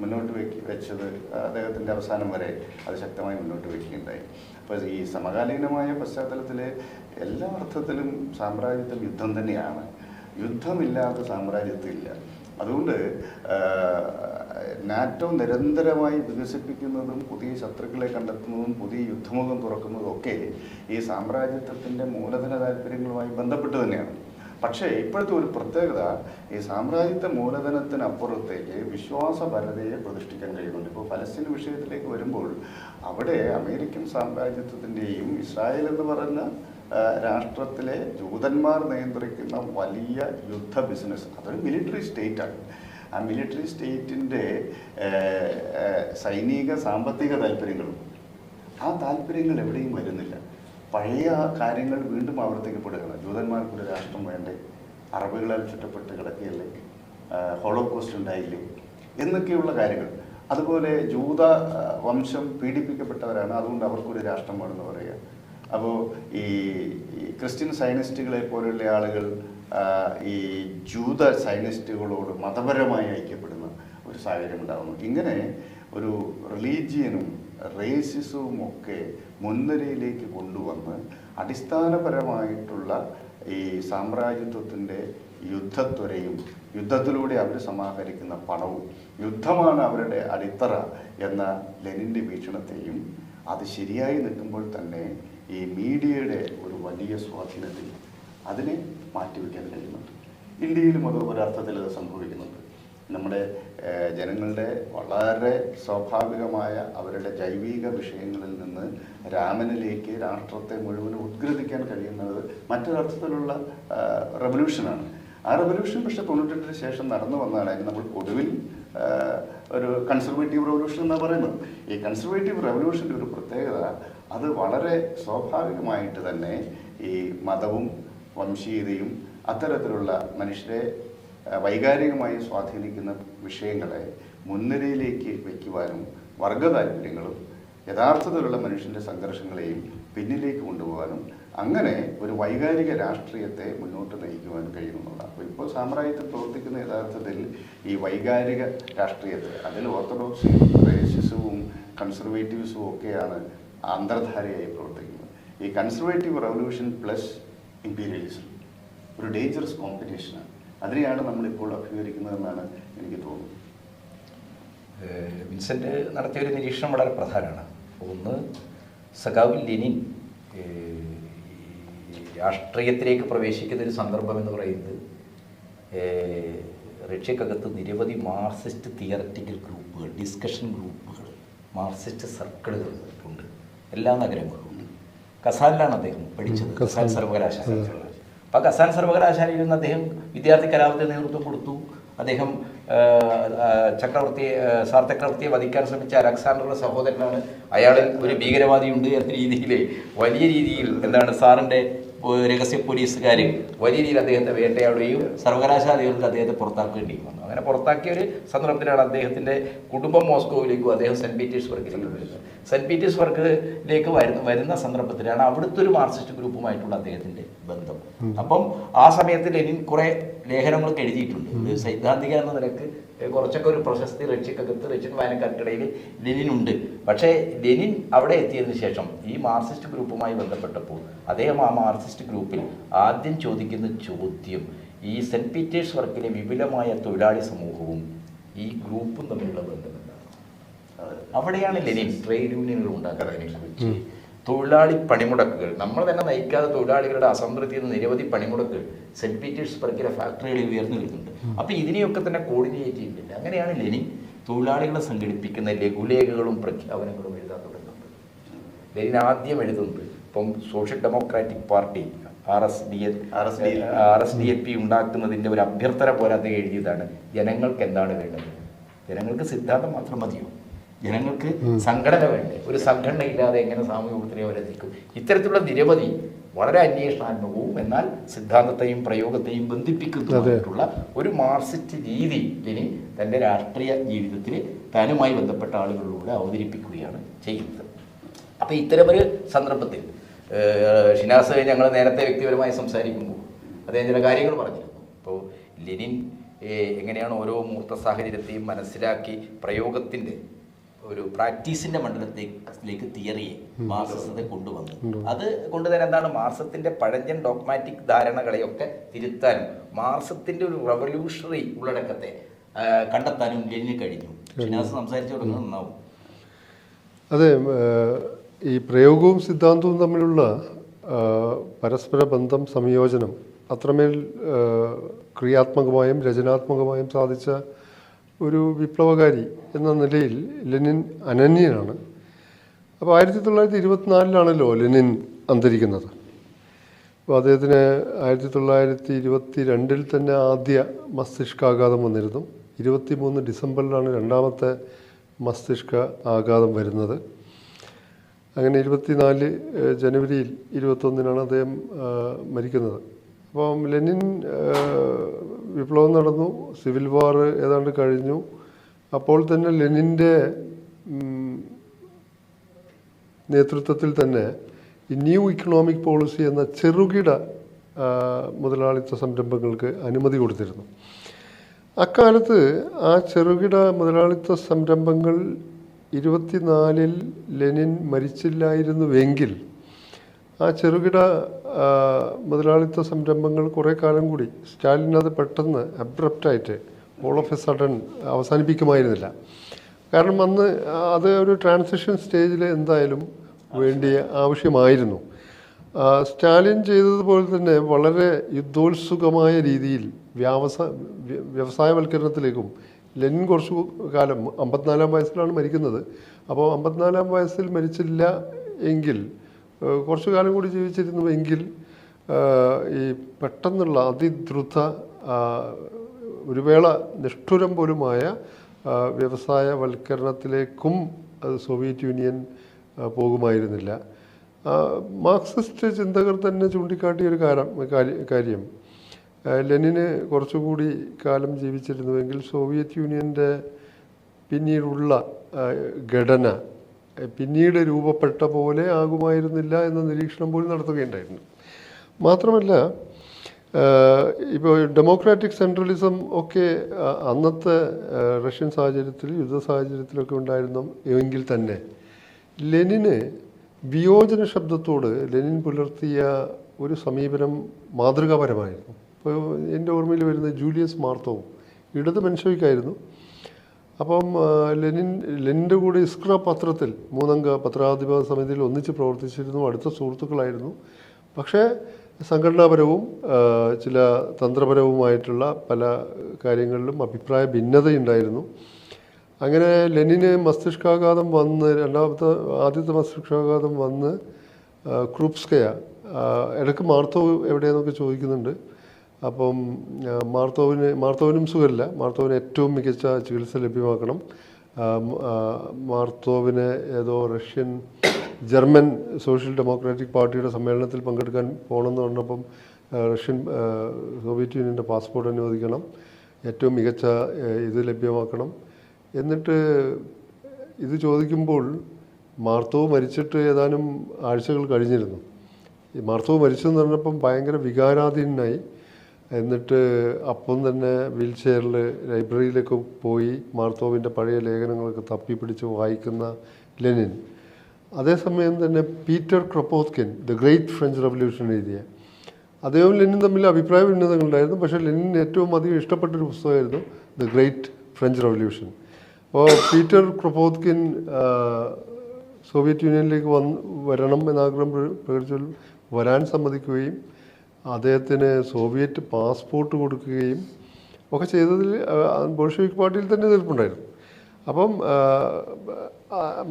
മുന്നോട്ട് വെച്ചത് അദ്ദേഹത്തിൻ്റെ അവസാനം വരെ അത് ശക്തമായി മുന്നോട്ട് വയ്ക്കുകയുണ്ടായി. അപ്പോൾ ഈ സമകാലീനമായ പശ്ചാത്തലത്തിൽ എല്ലാ അർത്ഥത്തിലും സാമ്രാജ്യത്വം യുദ്ധം തന്നെയാണ്. യുദ്ധമില്ലാത്ത സാമ്രാജ്യത്വമില്ല. അതുകൊണ്ട് നാറ്റോ നിരന്തരമായി വികസിപ്പിക്കുന്നതും പുതിയ ശത്രുക്കളെ കണ്ടെത്തുന്നതും പുതിയ യുദ്ധമുഖം തുറക്കുന്നതും ഒക്കെ ഈ സാമ്രാജ്യത്വത്തിൻ്റെ മൂലധന താല്പര്യങ്ങളുമായി ബന്ധപ്പെട്ട് തന്നെയാണ്. പക്ഷേ ഇപ്പോഴത്തെ ഒരു പ്രത്യേകത, ഈ സാമ്രാജ്യത്വ മൂലധനത്തിനപ്പുറത്തേക്ക് വിശ്വാസപരതയെ പ്രതിഷ്ഠിക്കാൻ കഴിയുന്നുണ്ട്. ഇപ്പോൾ പലസ്തീൻ വിഷയത്തിലേക്ക് വരുമ്പോൾ അവിടെ അമേരിക്കൻ സാമ്രാജ്യത്വത്തിൻ്റെയും ഇസ്രായേൽ എന്ന് പറയുന്ന രാഷ്ട്രത്തിലെ ജൂതന്മാർ നിയന്ത്രിക്കുന്ന വലിയ യുദ്ധ ബിസിനസ്, അതൊരു മിലിറ്ററി സ്റ്റേറ്റാണ്. ആ മിലിറ്ററി സ്റ്റേറ്റിൻ്റെ സൈനിക സാമ്പത്തിക താല്പര്യങ്ങളും ആ താല്പര്യങ്ങൾ എവിടെയും വരുന്നില്ല. പഴയ കാര്യങ്ങൾ വീണ്ടും ആവർത്തിക്കപ്പെടുകയാണ്. ജൂതന്മാർക്കൊരു രാഷ്ട്രം വേണ്ടേ, അറബികളാൽ ചുറ്റപ്പെട്ട് കിടക്കുകയല്ലേ, ഹോളോകോസ്റ്റ് ഉണ്ടായില്ലേ എന്നൊക്കെയുള്ള കാര്യങ്ങൾ. അതുപോലെ ജൂത വംശം പീഡിപ്പിക്കപ്പെട്ടവരാണ്, അതുകൊണ്ട് അവർക്കൊരു രാഷ്ട്രം വേണമെന്ന് പറയുക. അപ്പോൾ ഈ ക്രിസ്ത്യൻ സയനിസ്റ്റുകളെ പോലെയുള്ള ആളുകൾ ഈ ജൂത സയനിസ്റ്റുകളോട് മതപരമായി ഐക്യപ്പെടുന്ന ഒരു സാഹചര്യം ഉണ്ടാകുന്നു. ഇങ്ങനെ ഒരു റിലീജിയനും റേസിസവും ഒക്കെ മുൻനിരയിലേക്ക് കൊണ്ടുവന്ന് അടിസ്ഥാനപരമായിട്ടുള്ള ഈ സാമ്രാജ്യത്വത്തിൻ്റെ യുദ്ധത്വരയും യുദ്ധത്തിലൂടെ അവർ സമാഹരിക്കുന്ന പണവും യുദ്ധമാണ് അവരുടെ അടിത്തറ എന്ന ലെനിൻ്റെ വീക്ഷണത്തെയും അത് ശരിയായി നിൽക്കുമ്പോൾ തന്നെ ഈ മീഡിയയുടെ ഒരു വലിയ സ്വാധീനത്തിൽ അതിനെ മാറ്റിവെക്കാൻ കഴിയുന്നുണ്ട്. ഇന്ത്യയിലും അത് ഒരർത്ഥത്തിൽ അത് സംഭവിക്കുന്നുണ്ട്. നമ്മുടെ ജനങ്ങളുടെ വളരെ സ്വാഭാവികമായ അവരുടെ ജൈവിക വിഷയങ്ങളിൽ നിന്ന് രാമനിലേക്ക് രാഷ്ട്രത്തെ മുഴുവൻ ഉദ്ഗ്രഥിക്കാൻ കഴിയുന്നത് മറ്റൊരർത്ഥത്തിലുള്ള റെവല്യൂഷനാണ്. ആ റെവല്യൂഷൻ പക്ഷേ 98-ന് ശേഷം നടന്നു വന്നതാണ്. അതിന് നമ്മൾ പൊതുവിൽ ഒരു കൺസർവേറ്റീവ് റെവല്യൂഷൻ എന്നാണ് പറയുന്നത്. ഈ കൺസർവേറ്റീവ് റെവല്യൂഷൻ്റെ ഒരു പ്രത്യേകത, അത് വളരെ സ്വാഭാവികമായിട്ട് തന്നെ ഈ മതവും വംശീയതയും അത്തരത്തിലുള്ള മനുഷ്യരെ വൈകാരികമായി സ്വാധീനിക്കുന്ന വിഷയങ്ങളെ മുൻനിരയിലേക്ക് വയ്ക്കുവാനും വർഗ താല്പര്യങ്ങളും യഥാർത്ഥത്തിലുള്ള മനുഷ്യൻ്റെ സംഘർഷങ്ങളെയും പിന്നിലേക്ക് കൊണ്ടുപോകാനും അങ്ങനെ ഒരു വൈകാരിക രാഷ്ട്രീയത്തെ മുന്നോട്ട് നയിക്കുവാൻ കഴിയുന്നതാണ്. അപ്പോൾ ഇപ്പോൾ സാമ്രാജ്യത്തിൽ പ്രവർത്തിക്കുന്ന യഥാർത്ഥത്തിൽ ഈ വൈകാരിക രാഷ്ട്രീയത്തെ, അതിൽ ഓർത്തഡോക്സും റേസിസവും കൺസർവേറ്റീവ്സും ഒക്കെയാണ് അന്തർധാരയായി പ്രവർത്തിക്കുന്നത്. ഈ കൺസർവേറ്റീവ് റവല്യൂഷൻ പ്ലസ് ഇമ്പീരിയലിസം ഒരു ഡേഞ്ചറസ് കോമ്പറ്റീഷനാണ്. അതിനെയാണ് നമ്മളിപ്പോൾ അഭിമുഖീകരിക്കുന്നതെന്നാണ് എനിക്ക് തോന്നുന്നത്. വിൻസെൻ്റ് നടത്തിയൊരു നിരീക്ഷണം വളരെ പ്രധാനമാണ്. ഒന്ന്, സഖാവ് ലെനിൻ രാഷ്ട്രീയത്തിലേക്ക് പ്രവേശിക്കുന്ന ഒരു സന്ദർഭം എന്ന് പറയുന്നത് റഷ്യക്കകത്ത് നിരവധി മാർക്സിസ്റ്റ് തിയററ്റിക്കൽ ഗ്രൂപ്പുകൾ, ഡിസ്കഷൻ ഗ്രൂപ്പുകൾ, മാർക്സിസ്റ്റ് സർക്കിളുകൾ ഉണ്ട് എല്ലാ നഗരങ്ങളിലും. കസാനിലാണ് അദ്ദേഹം പഠിച്ചത്, കസാൻ സർവകലാശാല. അപ്പോൾ കസാൻ സർവകലാശാലയിൽ നിന്ന് അദ്ദേഹം വിദ്യാർത്ഥി കലാപത്തിന് നേതൃത്വം കൊടുത്തു. അദ്ദേഹം സാർ ചക്രവർത്തിയെ വധിക്കാൻ ശ്രമിച്ച അലക്സാണ്ടറുടെ സഹോദരനാണ്. അയാളിൽ ഒരു ഭീകരവാദിയുണ്ട് എന്ന രീതിയിൽ വലിയ രീതിയിൽ സാറിൻ്റെ രഹസ്യ പോലീസുകാർ വലിയ രീതിയിൽ അദ്ദേഹത്തെ വേട്ടയാടുകയും സർവകലാശാലകൾക്ക് അദ്ദേഹത്തെ പുറത്താക്കേണ്ടി വന്നു. അങ്ങനെ പുറത്താക്കിയ ഒരു സന്ദർഭത്തിലാണ് അദ്ദേഹത്തിൻ്റെ കുടുംബം മോസ്കോവിലേക്കും അദ്ദേഹം സെൻറ്റ് പീറ്റേഴ്സ്ബർഗിലേക്ക് വരുന്നത്. സെൻറ്റ് പീറ്റേഴ്സ്ബർഗിലേക്ക് വരുന്ന സന്ദർഭത്തിലാണ് അവിടുത്തെ ഒരു മാർക്സിസ്റ്റ് ഗ്രൂപ്പുമായിട്ടുള്ള അദ്ദേഹത്തിൻ്റെ ബന്ധം. അപ്പം ആ സമയത്ത് ലെനിൻ കുറേ ലേഖനങ്ങളൊക്കെ എഴുതിയിട്ടുണ്ട്. ഒരു സൈദ്ധാന്തിക എന്ന നിലക്ക് കുറച്ചൊക്കെ ഒരു പ്രശസ്തി റഷ്യൻ വായനക്കാർക്കിടയിൽ ലെനിനുണ്ട്. പക്ഷേ ലെനിൻ അവിടെ എത്തിയതിനു ശേഷം ഈ മാർക്സിസ്റ്റ് ഗ്രൂപ്പുമായി ബന്ധപ്പെട്ടപ്പോൾ അദ്ദേഹം ആ മാർക്സിസ്റ്റ് ഗ്രൂപ്പിൽ ആദ്യം ചോദിക്കുന്ന ചോദ്യം ഈ സെൻറ്റ് പീറ്റേഴ്സ്ബർഗിലെ വിപുലമായ തൊഴിലാളി സമൂഹവും ഈ ഗ്രൂപ്പും തമ്മിലുള്ള ബന്ധം എന്താണ്. അവിടെയാണ് ലെനിൻ ട്രേഡ് യൂണിയനുകൾ ഉണ്ടാക്കുന്നതിനെക്കുറിച്ച്, തൊഴിലാളി പണിമുടക്കുകൾ, നമ്മൾ തന്നെ നയിക്കാതെ തൊഴിലാളികളുടെ അസംതൃപ്തിയിൽ നിന്ന് നിരവധി പണിമുടക്കുകൾ സെൻറ്റ് പീറ്റേഴ്സ്ബർഗിലെ ഫാക്ടറികളിൽ ഉയർന്നു വരുന്നുണ്ട്. അപ്പോൾ ഇതിനെയൊക്കെ തന്നെ കോർഡിനേറ്റ് ചെയ്തിട്ടുണ്ട്. അങ്ങനെയാണ് ലെനിൻ തൊഴിലാളികളെ സംഘടിപ്പിക്കുന്ന ലഘുലേഖകളും പ്രഖ്യാപനങ്ങളും എഴുതാൻ തുടങ്ങുന്നത്. ലെനിൻ ആദ്യം എഴുതുന്നത് ഇപ്പം സോഷ്യൽ ഡെമോക്രാറ്റിക് പാർട്ടി RSDAP ഉണ്ടാക്കുന്നതിൻ്റെ ഒരു അഭ്യർത്ഥന പോലെ അദ്ദേഹം എഴുതിയതാണ്. ജനങ്ങൾക്ക് എന്താണ് വേണ്ടത്? ജനങ്ങൾക്ക് സിദ്ധാന്തം മാത്രം മതിയോ? ജനങ്ങൾക്ക് സംഘടന വേണ്ടേ? ഒരു സംഘടന ഇല്ലാതെ എങ്ങനെ സാമൂഹ്യത്തിനെ അവരെത്തിക്കും? ഇത്തരത്തിലുള്ള നിരവധി വളരെ അന്വേഷണാത്മകവും എന്നാൽ സിദ്ധാന്തത്തെയും പ്രയോഗത്തെയും ബന്ധിപ്പിക്കുന്നതായിട്ടുള്ള ഒരു മാർക്സിസ്റ്റ് രീതി ലെനിൻ തൻ്റെ രാഷ്ട്രീയ ജീവിതത്തിൽ താനുമായി ബന്ധപ്പെട്ട ആളുകളിലൂടെ അവതരിപ്പിക്കുകയാണ് ചെയ്യുന്നത്. അപ്പോൾ ഇത്തരമൊരു സന്ദർഭത്തിൽ ഷിനാസ് ഞങ്ങൾ നേരത്തെ വ്യക്തിപരമായി സംസാരിക്കുമ്പോൾ അദ്ദേഹം ചില കാര്യങ്ങൾ പറഞ്ഞിരുന്നു. ഇപ്പോൾ ലെനിൻ എങ്ങനെയാണ് ഓരോ മൂർത്ത സാഹചര്യത്തെയും മനസ്സിലാക്കി പ്രയോഗത്തിൻ്റെ ഒരു പ്രാക്ടീസിൻ്റെ മണ്ഡലത്തിലേക്ക് തിയറിയെ മാർക്സിസത്തെ കൊണ്ടുവന്നു. അത് കൊണ്ട് തന്നെ എന്താണ് മാർക്സത്തിൻ്റെ പഴഞ്ചൻ ഡോഗ്മാറ്റിക് ധാരണകളെയൊക്കെ തിരുത്താനും മാർക്സത്തിൻ്റെ ഒരു റവല്യൂഷണറി ഉള്ളടക്കത്തെ കണ്ടെത്താനും ലെനിന് കഴിഞ്ഞു. ഷിനാസ് സംസാരിച്ചു തുടങ്ങുന്നത് നന്നാവും. അതെ, ഈ പ്രയോഗവും സിദ്ധാന്തവും തമ്മിലുള്ള പരസ്പര ബന്ധം, സംയോജനം അത്രമേൽ ക്രിയാത്മകമായും രചനാത്മകമായും സാധിച്ച ഒരു വിപ്ലവകാരി എന്ന നിലയിൽ ലെനിൻ അനന്യനാണ്. അപ്പോൾ 1924 ലെനിൻ അന്തരിക്കുന്നത്. അപ്പോൾ അദ്ദേഹത്തിന് 1922 തന്നെ ആദ്യ മസ്തിഷ്കാഘാതം വന്നിരുന്നു. 23 ഡിസംബറിലാണ് രണ്ടാമത്തെ മസ്തിഷ്ക ആഘാതം വരുന്നത്. അങ്ങനെ 24 ജനുവരിയിൽ 21 അദ്ദേഹം മരിക്കുന്നത്. അപ്പം ലെനിൻ വിപ്ലവം നടന്നു, സിവിൽ വാർ ഏതാണ്ട് കഴിഞ്ഞു. അപ്പോൾ തന്നെ ലെനിൻ്റെ നേതൃത്വത്തിൽ തന്നെ ഈ ന്യൂ ഇക്കണോമിക് പോളിസി എന്ന ചെറുകിട മുതലാളിത്ത സംരംഭങ്ങൾക്ക് അനുമതി കൊടുത്തിരുന്നു. അക്കാലത്ത് ആ ചെറുകിട മുതലാളിത്ത സംരംഭങ്ങൾ 24 ലെനിൻ മരിച്ചില്ലായിരുന്നുവെങ്കിൽ ആ ചെറുകിട മുതലാളിത്ത സംരംഭങ്ങൾ കുറേ കാലം കൂടി സ്റ്റാലിൻ അത് പെട്ടെന്ന് അബ്രപ്റ്റായിട്ട് ഓൾ ഓഫ് എ സഡൻ അവസാനിപ്പിക്കുമായിരുന്നില്ല. കാരണം അന്ന് അത് ഒരു ട്രാൻസിഷൻ സ്റ്റേജിൽ എന്തായാലും വേണ്ടിയ ആവശ്യമായിരുന്നു. സ്റ്റാലിൻ ചെയ്തതുപോലെ തന്നെ വളരെ യുദ്ധോത്സുകമായ രീതിയിൽ വ്യവസായവൽക്കരണത്തിലേക്കും ലെനിൻ കുറച്ചു കാലം 54 വയസ്സിലാണ് മരിക്കുന്നത്. അപ്പോൾ 54 വയസ്സിൽ മരിച്ചില്ല എങ്കിൽ കുറച്ചു കാലം കൂടി ജീവിച്ചിരുന്നുവെങ്കിൽ ഈ പെട്ടെന്നുള്ള അതിദ്രുത ഒരു വേള നിഷ്ഠുരം പോലുമായ വ്യവസായവൽക്കരണത്തിലേക്കും സോവിയറ്റ് യൂണിയൻ പോകുമായിരുന്നില്ല. മാർക്സിസ്റ്റ് ചിന്തകർ തന്നെ ചൂണ്ടിക്കാട്ടിയ ഒരു കാര്യം ലെനിന് കുറച്ചുകൂടി കാലം ജീവിച്ചിരുന്നുവെങ്കിൽ സോവിയറ്റ് യൂണിയൻ്റെ പിന്നീടുള്ള ഘടന പിന്നീട് രൂപപ്പെട്ട പോലെ ആകുമായിരുന്നില്ല എന്ന നിരീക്ഷണം പോലും നടത്തുകയുണ്ടായിരുന്നു. മാത്രമല്ല ഇപ്പോൾ ഡെമോക്രാറ്റിക് സെൻട്രലിസം ഒക്കെ അന്നത്തെ റഷ്യൻ സാഹചര്യത്തിൽ, യുദ്ധ സാഹചര്യത്തിലൊക്കെ ഉണ്ടായിരുന്നു എങ്കിൽ തന്നെ ലെനിന് വിയോജന ശബ്ദത്തോട് ലെനിൻ പുലർത്തിയ ഒരു സമീപനം മാതൃകാപരമായിരുന്നു. ഇപ്പോൾ എൻ്റെ ഓർമ്മയിൽ വരുന്ന ജൂലിയസ് മാർത്തോവ് ഇടത് മെൻഷവിക്കായിരുന്നു. അപ്പം ലെനിൻ്റെ കൂടെ ഇസ്ക്ര പത്രത്തിൽ 3-അംഗ പത്രാധിപ സമിതിയിൽ ഒന്നിച്ച് പ്രവർത്തിച്ചിരുന്നു, അടുത്ത സുഹൃത്തുക്കളായിരുന്നു. പക്ഷേ സംഘടനാപരവും ചില തന്ത്രപരവുമായിട്ടുള്ള പല കാര്യങ്ങളിലും അഭിപ്രായ ഭിന്നതയുണ്ടായിരുന്നു. അങ്ങനെ ലെനിന് മസ്തിഷ്കാഘാതം വന്ന് ആദ്യത്തെ മസ്തിഷ്കാഘാതം വന്ന് ക്രൂപ്സ്കയ ഇടയ്ക്ക് മാർത്തോവ് എവിടെയെന്നൊക്കെ ചോദിക്കുന്നുണ്ട്. അപ്പം മാർത്തോവിനും സുഖമില്ല. മാർത്തോവിന് ഏറ്റവും മികച്ച ചികിത്സ ലഭ്യമാക്കണം. മാർത്തോവിന് ഏതോ ജർമ്മൻ സോഷ്യൽ ഡെമോക്രാറ്റിക് പാർട്ടിയുടെ സമ്മേളനത്തിൽ പങ്കെടുക്കാൻ പോകണമെന്ന് പറഞ്ഞപ്പം സോവിയറ്റ് യൂണിയൻ്റെ പാസ്പോർട്ട് അനുവദിക്കണം, ഏറ്റവും മികച്ച ഇത് ലഭ്യമാക്കണം. എന്നിട്ട് ഇത് ചോദിക്കുമ്പോൾ മാർത്തോവ് മരിച്ചിട്ട് ഏതാനും ആഴ്ചകൾ കഴിഞ്ഞിരുന്നു. ഈ മാർത്തോവ് മരിച്ചെന്ന് പറഞ്ഞപ്പം ഭയങ്കര വികാരാധീനായി. എന്നിട്ട് അപ്പം തന്നെ വീൽ ചെയറിൽ ലൈബ്രറിയിലൊക്കെ പോയി മാർത്തോവിൻ്റെ പഴയ ലേഖനങ്ങളൊക്കെ തപ്പിപ്പിടിച്ച് വായിക്കുന്ന ലെനിൻ, അതേസമയം തന്നെ Peter Kropotkin the great French revolution എഴുതിയ അദ്ദേഹവും ലെനിൻ തമ്മിൽ അഭിപ്രായ ഭിന്നതകളുണ്ടായിരുന്നു. പക്ഷേ ലെനിൻ ഏറ്റവും അധികം ഇഷ്ടപ്പെട്ടൊരു പുസ്തകമായിരുന്നു ദ ഗ്രേറ്റ് ഫ്രഞ്ച് റവല്യൂഷൻ. അപ്പോൾ പീറ്റർ ക്രൊപ്പോത്കിൻ സോവിയറ്റ് യൂണിയനിലേക്ക് വരണം എന്നാഗ്രഹം പ്രകടിച്ചു. വരാൻ സമ്മതിക്കുകയും അദ്ദേഹത്തിന് സോവിയറ്റ് പാസ്പോർട്ട് കൊടുക്കുകയും ഒക്കെ ചെയ്തതിൽ ബോൾഷെവിക് പാർട്ടിയിൽ തന്നെ എതിർപ്പുണ്ടായിരുന്നു. അപ്പം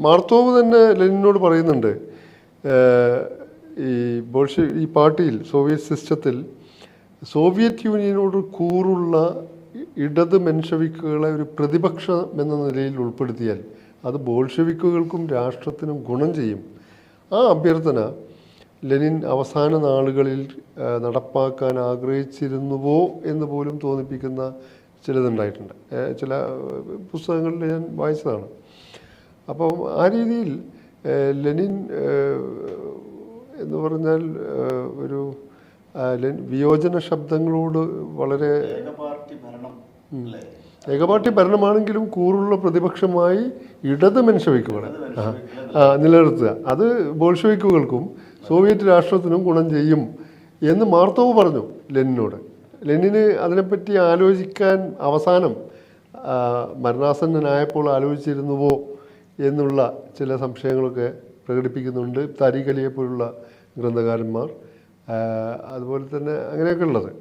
മാർത്തോവ് തന്നെ ലെനിനോട് പറയുന്നുണ്ട്, ഈ പാർട്ടിയിൽ സോവിയറ്റ് സിസ്റ്റത്തിൽ സോവിയറ്റ് യൂണിയനോട് കൂറുള്ള ഇടത് മെൻഷവിക്കുകളെ ഒരു പ്രതിപക്ഷം എന്ന നിലയിൽ ഉൾപ്പെടുത്തിയാൽ അത് ബോൾഷെവിക്കുകൾക്കും രാഷ്ട്രത്തിനും ഗുണം ചെയ്യും. ആ അഭ്യർത്ഥന ലെനിൻ അവസാന നാളുകളിൽ നടപ്പാക്കാൻ ആഗ്രഹിച്ചിരുന്നുവോ എന്ന് പോലും തോന്നിപ്പിക്കുന്ന ചിലതുണ്ടായിട്ടുണ്ട്. ചില പുസ്തകങ്ങളിൽ ഞാൻ വായിച്ചതാണ്. അപ്പം ആ രീതിയിൽ ലെനിൻ എന്ന് പറഞ്ഞാൽ ഒരു വിയോജന ശബ്ദങ്ങളോട് വളരെ ഏകപാർട്ടി ഭരണമാണെങ്കിലും കൂറുള്ള പ്രതിപക്ഷമായി ഇടത് മെൻഷവിക്കുകളെ നിലനിർത്തുക, അത് ബോൾഷെവിക്കുകൾക്കും സോവിയറ്റ് രാഷ്ട്രത്തിനും ഗുണം ചെയ്യും എന്ന് മാർത്തോവ് പറഞ്ഞു ലെനിനോട്. ലെനിന് അതിനെപ്പറ്റി ആലോചിക്കാൻ അവസാനം മരണാസന്നനായപ്പോൾ ആലോചിച്ചിരുന്നുവോ എന്നുള്ള ചില സംശയങ്ങളൊക്കെ പ്രകടിപ്പിക്കുന്നുണ്ട് താരിഖ് അലിയെ പോലുള്ള ഗ്രന്ഥകാരന്മാർ. അതുപോലെ തന്നെ അങ്ങനെയൊക്കെ ഉള്ളത്.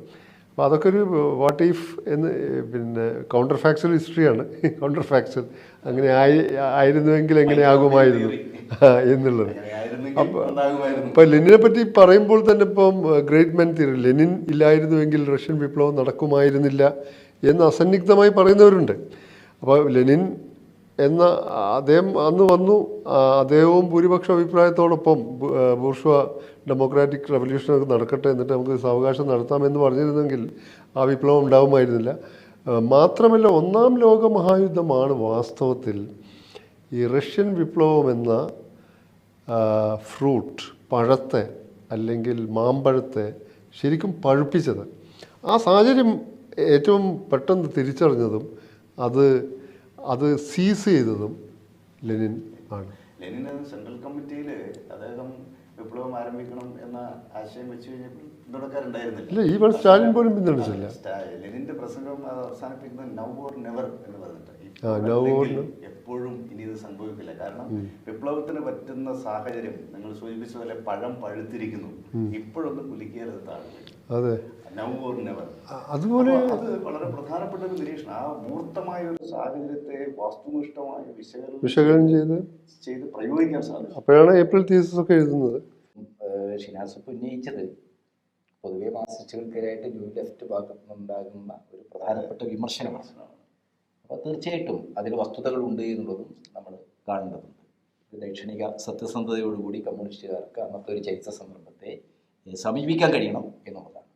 അപ്പോൾ അതൊക്കെ ഒരു വാട്ട് ഈഫ് എന്ന് പിന്നെ കൗണ്ടർ ഫാക്ച്വൽ ഹിസ്റ്ററിയാണ്. കൗണ്ടർ ഫാക്ച്വൽ അങ്ങനെ ആയിരുന്നുവെങ്കിൽ എങ്ങനെയാകുമായിരുന്നു എന്നുള്ളത്. അപ്പോൾ ലെനിനെ പറ്റി പറയുമ്പോൾ തന്നെ ഇപ്പം ഗ്രേറ്റ് മെൻ തിയറി, ലെനിൻ ഇല്ലായിരുന്നുവെങ്കിൽ റഷ്യൻ വിപ്ലവം നടക്കുമായിരുന്നില്ല എന്ന് അസന്നിഗ്ധമായി പറയുന്നവരുണ്ട്. അപ്പോൾ ലെനിൻ എന്ന അദ്ദേഹം അന്ന് വന്നു, അദ്ദേഹവും ഭൂരിപക്ഷ അഭിപ്രായത്തോടൊപ്പം ബൂർഷ്വ ഡെമോക്രാറ്റിക് റവല്യൂഷനൊക്കെ നടക്കട്ടെ, എന്നിട്ട് നമുക്ക് സാവകാശം നടത്താമെന്ന് പറഞ്ഞിരുന്നെങ്കിൽ ആ വിപ്ലവം ഉണ്ടാകുമായിരുന്നില്ല. മാത്രമല്ല, 1-ാം ലോക മഹായുദ്ധമാണ് വാസ്തവത്തിൽ ഈ റഷ്യൻ വിപ്ലവം എന്ന ഫ്രൂട്ട്, പഴത്തെ അല്ലെങ്കിൽ മാമ്പഴത്തെ ശരിക്കും പഴുപ്പിച്ചത്. ആ സാഹചര്യം ഏറ്റവും പെട്ടെന്ന് തിരിച്ചറിഞ്ഞതും അത് സീസ് ചെയ്തതും ലെനിൻ ആണ്. ലെനിൻ സെൻട്രൽ കമ്മിറ്റിയിൽ അദ്ദേഹം വിപ്ലവം ആരംഭിക്കണം എന്ന ആശയം വെച്ച് കഴിഞ്ഞപ്പോൾ പിന്തുണക്കാരുണ്ടായിരുന്നില്ല. ഈവൻ സ്റ്റാലിൻ പോലും പിന്തുണച്ചില്ല. ലെനിന്റെ പ്രസംഗം അവസാനിപ്പിക്കുന്നത് നൗ ഓർ നെവർ എന്ന് പറഞ്ഞിട്ട്, എപ്പോഴും ഇനി ഇത് സംഭവിക്കില്ല. കാരണം വിപ്ലവത്തിന് പറ്റുന്ന സാഹചര്യം നിങ്ങൾ സൂചിപ്പിച്ച പോലെ പഴം പഴുത്തിരിക്കുന്നു, ഇപ്പോഴൊന്ന് കുലുക്കിയാൽ അത് താഴെ. അതെ, നൗ ഓർ നെവർ. അതുപോലെ അത് വളരെ പ്രധാനപ്പെട്ട ഒരു നിരീക്ഷണം. ആ മൂർത്തമായ ഒരു സാഹചര്യത്തെ വാസ്തുനിഷ്ഠമായി വിശകലനം ചെയ്ത് പ്രയോഗിക്കാൻ സാധിക്കും. അപ്പോഴാണ് ഏപ്രിൽ തീസിസ് ഒക്കെ എഴുതുന്നത്. ഷിനാസ് ഉന്നയിച്ചത് പൊതുവെ മാർക്സിസ്റ്റുകൾക്കെതിരായിട്ട് ന്യൂ ലെഫ്റ്റ് ഭാഗത്തു നിന്നുണ്ടാകുന്ന ഒരു പ്രധാനപ്പെട്ട വിമർശനമാണ്. അപ്പോൾ തീർച്ചയായിട്ടും അതിൽ വസ്തുതകളുണ്ട് എന്നുള്ളതും നമ്മൾ കാണേണ്ടതുണ്ട്. ദൈക്ഷണിക സത്യസന്ധതയോടുകൂടി കമ്മ്യൂണിസ്റ്റുകാർക്ക് അന്നത്തെ ഒരു ചരിത്ര സന്ദർഭത്തെ സമീപിക്കാൻ കഴിയണം എന്നുള്ളതാണ്.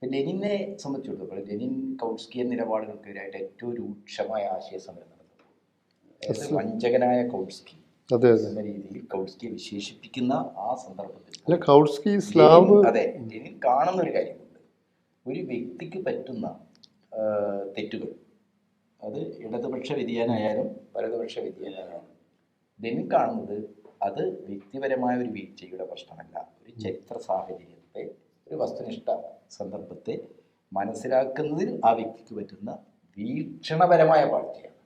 ലെനിനെ സംബന്ധിച്ചിടത്തോളം ലെനിൻ കൗട്സ്കിയൻ നിലപാടുകൾക്കെതിരായിട്ട് ഏറ്റവും രൂക്ഷമായ ആശയ സമരം നടന്നു. വഞ്ചകനായ കൗട്സ്കി അതെ അതെ. എന്ന രീതിയിൽ കൗട്സ്കിയെ വിശേഷിപ്പിക്കുന്ന ആ സന്ദർഭത്തിൽ അല്ല, കൗട്സ്കി സ്ലാവ് അതെ ലെനിൻ കാണുന്ന ഒരു കാര്യമുണ്ട്. ഒരു വ്യക്തിക്ക് പറ്റുന്ന തെറ്റുകൾ, അത് ഇടതുപക്ഷ വ്യതിയാനായാലും വലതുപക്ഷ വ്യതിയാനായാലും, ലെനിൻ കാണുന്നത് അത് വ്യക്തിപരമായ ഒരു വീഴ്ചയുടെ പ്രശ്നമല്ല, ഒരു ചരിത്ര സാഹചര്യത്തെ, ഒരു വസ്തുനിഷ്ഠ സന്ദർഭത്തെ മനസ്സിലാക്കുന്നതിൽ ആ വ്യക്തിക്ക് പറ്റുന്ന വീക്ഷണപരമായ പാളിച്ചയാണ്.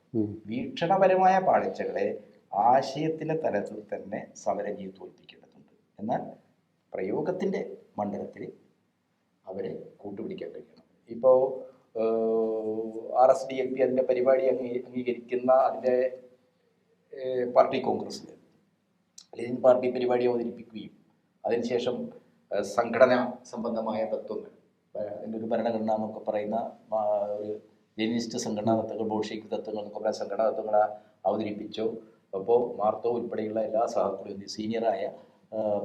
വീക്ഷണപരമായ പാളിച്ചകളെ ആശയത്തിൻ്റെ തലത്തിൽ തന്നെ സമരം ചെയ്ത് തോൽപ്പിക്കേണ്ടതുണ്ട്. എന്നാൽ പ്രയോഗത്തിൻ്റെ മണ്ഡലത്തിൽ അവരെ കൂട്ടുപിടിക്കാൻ കഴിയണം. ഇപ്പോൾ RSDLP അതിൻ്റെ പരിപാടി അംഗീകരിക്കുന്ന അതിൻ്റെ പാർട്ടി കോൺഗ്രസ്സിൽ ലെനിൻ പാർട്ടി പരിപാടി അവതരിപ്പിക്കുകയും അതിനുശേഷം സംഘടനാ സംബന്ധമായ തത്വങ്ങൾ, അതിൻ്റെ ഒരു ഭരണഘടന എന്നൊക്കെ പറയുന്ന ഒരു ലെനിനിസ്റ്റ് സംഘടനാ തത്വങ്ങൾ, ബോൾഷെവിക് തത്വങ്ങൾ എന്നൊക്കെ പറയുന്ന സംഘടനാ തത്വങ്ങൾ അവതരിപ്പിച്ചു. അപ്പോൾ മാർത്തോ ഉൾപ്പെടെയുള്ള എല്ലാ സഹാക്കളും, സീനിയറായ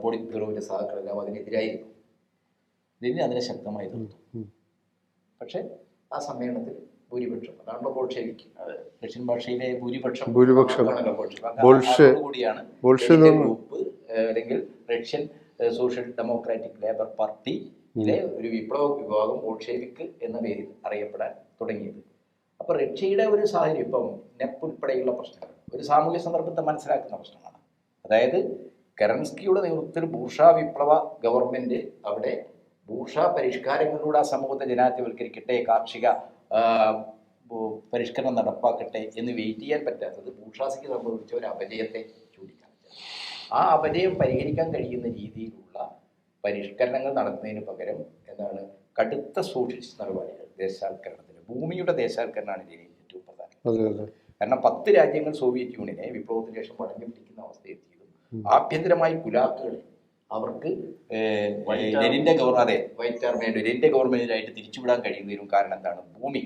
പോളിറ്റ് ബ്യൂറോയിലെ സഹാക്കളെല്ലാം അതിനെതിരായിരുന്നു. ലെനിൻ അതിനെ ശക്തമായി എതിർത്തു. പക്ഷേ ആ സമ്മേളനത്തിൽ ഭൂരിപക്ഷം, അതാണല്ലോ ബോൾഷെവിക്, റഷ്യൻ ഭാഷയിലെ ഭൂരിപക്ഷം കൂടിയാണ് ഗ്രൂപ്പ്, അല്ലെങ്കിൽ റഷ്യൻ സോഷ്യൽ ഡെമോക്രാറ്റിക് ലേബർ പാർട്ടിയിലെ ഒരു വിപ്ലവ വിഭാഗം ബോൾഷെവിക് എന്ന പേരിൽ അറിയപ്പെടാൻ തുടങ്ങിയത്. അപ്പോൾ റഷ്യയുടെ ഒരു സാഹചര്യം, ഇപ്പം നെപ്പ് ഉൾപ്പെടെയുള്ള പ്രശ്നങ്ങൾ ഒരു സാമൂഹ്യ സന്ദർഭത്തെ മനസ്സിലാക്കുന്ന പ്രശ്നമാണ്. അതായത് കെറൻസ്കിയുടെ നേതൃത്വത്തിൽ ബൂർഷാ വിപ്ലവ ഗവൺമെന്റ് അവിടെ ബൂർഷാ പരിഷ്കാരങ്ങളിലൂടെ ആ സമൂഹത്തെ ജനാധിപത്യവൽക്കരിക്കട്ടെ, കാർഷിക പരിഷ്കരണം നടപ്പാക്കട്ടെ എന്ന് വെയിറ്റ് ചെയ്യാൻ പറ്റാത്തത് ബൂർഷാസിക്ക് സംഭവിച്ച ഒരു അപജയത്തെ ചൂണ്ടിക്കാണിച്ചു. ആ അപജയം പരിഹരിക്കാൻ കഴിയുന്ന രീതിയിലുള്ള പരിഷ്കരണങ്ങൾ നടത്തുന്നതിന് പകരം എന്താണ്, കടുത്ത സോഷ്യലിസ്റ്റ് നടപടികൾ, ദേശാൽക്കരണത്തിന്, ഭൂമിയുടെ ദേശാൽക്കരണമാണ് ഇതിന് ഏറ്റവും പ്രധാനം. കാരണം 10 രാജ്യങ്ങൾ സോവിയറ്റ് യൂണിയനെ വിപ്ലവത്തിന് ശേഷം വളഞ്ഞു പിടിക്കുന്ന അവസ്ഥയെത്തിയതും ആഭ്യന്തരമായി കുലാക്കുകളിൽ അവർക്ക് ലെനിന്റെ ലെനിന്റെ ഗവൺമെന്റിനായിട്ട് തിരിച്ചുവിടാൻ കഴിയുന്നതിനും കാരണം എന്താണ്, ഭൂമി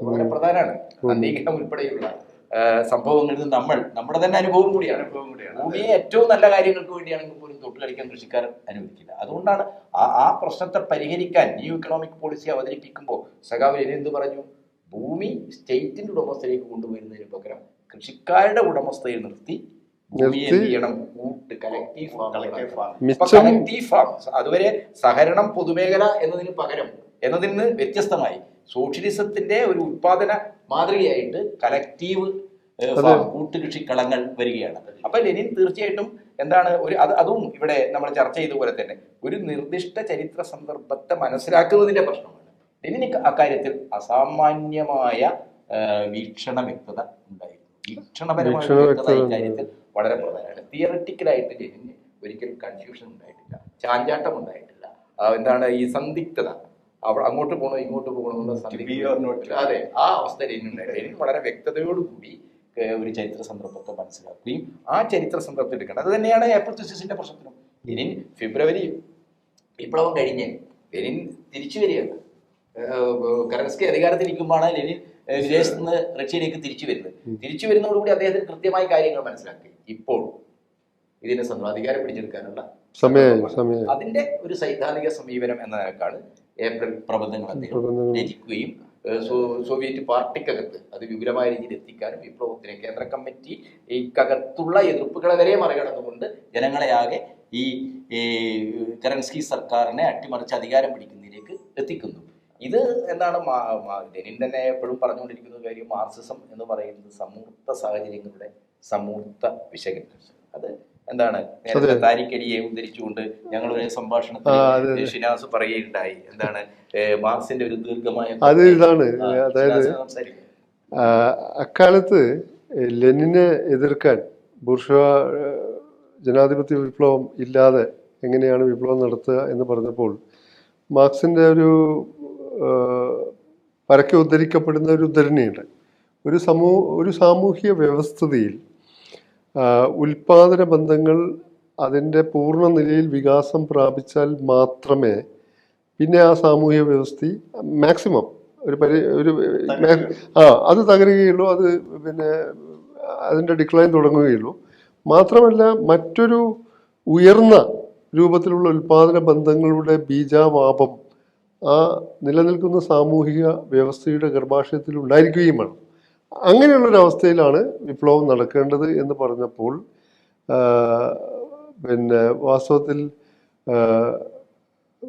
വളരെ പ്രധാനമാണ്. അന്തരീക്ഷം ഉൾപ്പെടെയുള്ള സംഭവങ്ങളിൽ നിന്ന് നമ്മുടെ തന്നെ അനുഭവം കൂടിയാണ്. ഭൂമിയെ ഏറ്റവും നല്ല കാര്യങ്ങൾക്ക് വേണ്ടിയാണെങ്കിൽ പോലും തൊട്ട് കളിക്കാൻ കൃഷിക്കാർ അനുവദിക്കില്ല. അതുകൊണ്ടാണ് ആ പ്രശ്നത്തെ പരിഹരിക്കാൻ ന്യൂ ഇക്കണോമിക് പോളിസി അവതരിപ്പിക്കുമ്പോൾ സഖാവ് ലെനിൻ എന്ത് പറഞ്ഞു, ഭൂമി സ്റ്റേറ്റിന്റെ ഉടമസ്ഥയിലേക്ക് കൊണ്ടുവരുന്നതിന് പകരം കൃഷിക്കാരുടെ ഉടമസ്ഥയിൽ നിർത്തി ഭൂമിയെ എന്ത് ചെയ്യണം, കളക്റ്റീവ് ഫാം. അതുവരെ സഹകരണം പൊതുമേഖല എന്നതിന് പകരം, എന്നതിൽ നിന്ന് വ്യത്യസ്തമായി സോഷ്യലിസത്തിന്റെ ഒരു ഉത്പാദന മാതൃകയായിട്ട് കളക്റ്റീവ് ഫാം, കൂട്ടുകൃഷിക്കളങ്ങൾ വരികയാണ്. അപ്പൊ ലെനിൻ തീർച്ചയായിട്ടും എന്താണ് അതും ഇവിടെ നമ്മൾ ചർച്ച ചെയ്ത പോലെ തന്നെ ഒരു നിർദ്ദിഷ്ട ചരിത്ര സന്ദർഭത്തെ മനസ്സിലാക്കുന്നതിന്റെ പ്രശ്നമാണ്. ലെനിൻ അക്കാര്യത്തിൽ അസാമാന്യമായ വീക്ഷണ വ്യക്തത ഉണ്ടായിരുന്നു. വീക്ഷണപരമായ വ്യക്തത ഇക്കാര്യത്തിൽ വളരെ പ്രധാനമാണ്. തിയററ്റിക്കലായിട്ട് ലെനിന് ഒരിക്കലും കൺഫ്യൂഷൻ ഉണ്ടായിട്ടില്ല, ചാഞ്ചാട്ടം ഉണ്ടായിട്ടില്ല. എന്താണ് ഈ സന്ദിഗ്ധത, അങ്ങോട്ട് പോകണോ ഇങ്ങോട്ട് പോകണോ എന്നുള്ള അതെ ആ അവസ്ഥ ലെനിനുണ്ടായിട്ടില്ല. ലെനിൻ വളരെ വ്യക്തതയോടുകൂടി ഒരു ചരിത്ര സന്ദർഭത്തെ മനസ്സിലാക്കുകയും ആ ചരിത്ര സന്ദർഭത്തിൽ എടുക്കണം. അത് തന്നെയാണ് ഏപ്രിൽ 26 പ്രശ്നത്തിനും. ലെനിൻ ഫെബ്രുവരി വിപ്ലവം കഴിഞ്ഞ് ലെനിൻ തിരിച്ചു വരികയാണ്. കെറൻസ്കി അധികാരത്തിലിരിക്കുമ്പോഴാണ് ലെനിൻ വിദേശത്ത് നിന്ന് റഷ്യയിലേക്ക് തിരിച്ചു വരുന്നതോടുകൂടി അദ്ദേഹത്തിന് കൃത്യമായ കാര്യങ്ങൾ മനസ്സിലാക്കി. ഇപ്പോൾ ഇതിനെ അധികാരം പിടിച്ചെടുക്കാനുള്ള അതിന്റെ ഒരു സൈദ്ധാന്തിക സമീപനം എന്ന നിലക്കാണ് ഏപ്രിൽ പ്രബന്ധങ്ങൾ അദ്ദേഹം രചിക്കുകയും സോവിയറ്റ് പാർട്ടിക്കകത്ത് അത് വിപുലമായ രീതിയിൽ എത്തിക്കാനും വിപ്ലവത്തിന് കേന്ദ്ര കമ്മിറ്റിക്കകത്തുള്ള എതിർപ്പുകളെ വരെ മറികടന്നുകൊണ്ട് ജനങ്ങളെ ആകെ ഈ കെറൻസ്കി സർക്കാരിനെ അട്ടിമറിച്ച് അധികാരം പിടിക്കുന്നതിലേക്ക് എത്തിക്കുന്നു. ഇത് എന്താണ്, ലെനിൻ തന്നെ എപ്പോഴും പറഞ്ഞുകൊണ്ടിരിക്കുന്ന കാര്യം, മാർക്സിസം എന്ന് പറയുന്നത് സമൂർത്ത സാഹചര്യങ്ങളുടെ സമൂർത്ത വിശകലനം. അത് എന്താണ്, നേരത്തെ താരിഖലിയെ ഉദ്ധരിച്ചുകൊണ്ട് ഞങ്ങളൊരു സംഭാഷണത്തിൽ ഷിനാസ് പറയുകയുണ്ടായി, എന്താണ് മാർക്സിന്റെ ഒരു ദീർഘമായ അത് ഇതാണ്. അതായത് അക്കാലത്ത് ലെനിനെ എതിർക്കാൻ ബൂർഷ്വാ ജനാധിപത്യ വിപ്ലവം ഇല്ലാതെ എങ്ങനെയാണ് വിപ്ലവം നടത്തുക എന്ന് പറഞ്ഞപ്പോൾ മാർക്സിന്റെ പരക്കെ ഉദ്ധരിക്കപ്പെടുന്ന ഒരു ഉദ്ധരണിയുണ്ട്. ഒരു സാമൂഹിക വ്യവസ്ഥിതിയിൽ ഉൽപാദന ബന്ധങ്ങൾ അതിൻ്റെ പൂർണ്ണ നിലയിൽ വികാസം പ്രാപിച്ചാൽ മാത്രമേ പിന്നെ ആ സാമൂഹിക വ്യവസ്ഥ മാക്സിമം അത് തകരുകയുള്ളൂ, അത് പിന്നെ അതിൻ്റെ ഡിക്ലൈൻ തുടങ്ങുകയുള്ളൂ. മാത്രമല്ല മറ്റൊരു ഉയർന്ന രൂപത്തിലുള്ള ഉൽപാദന ബന്ധങ്ങളുടെ ബീജാവാപം ആ നിലനിൽക്കുന്ന സാമൂഹിക വ്യവസ്ഥയുടെ ഗർഭാശയത്തിൽ ഉണ്ടായിരിക്കുകയും വേണം. അങ്ങനെയുള്ളൊരവസ്ഥയിലാണ് വിപ്ലവം നടക്കേണ്ടത് എന്ന് പറഞ്ഞപ്പോൾ പിന്നെ വാസ്തവത്തിൽ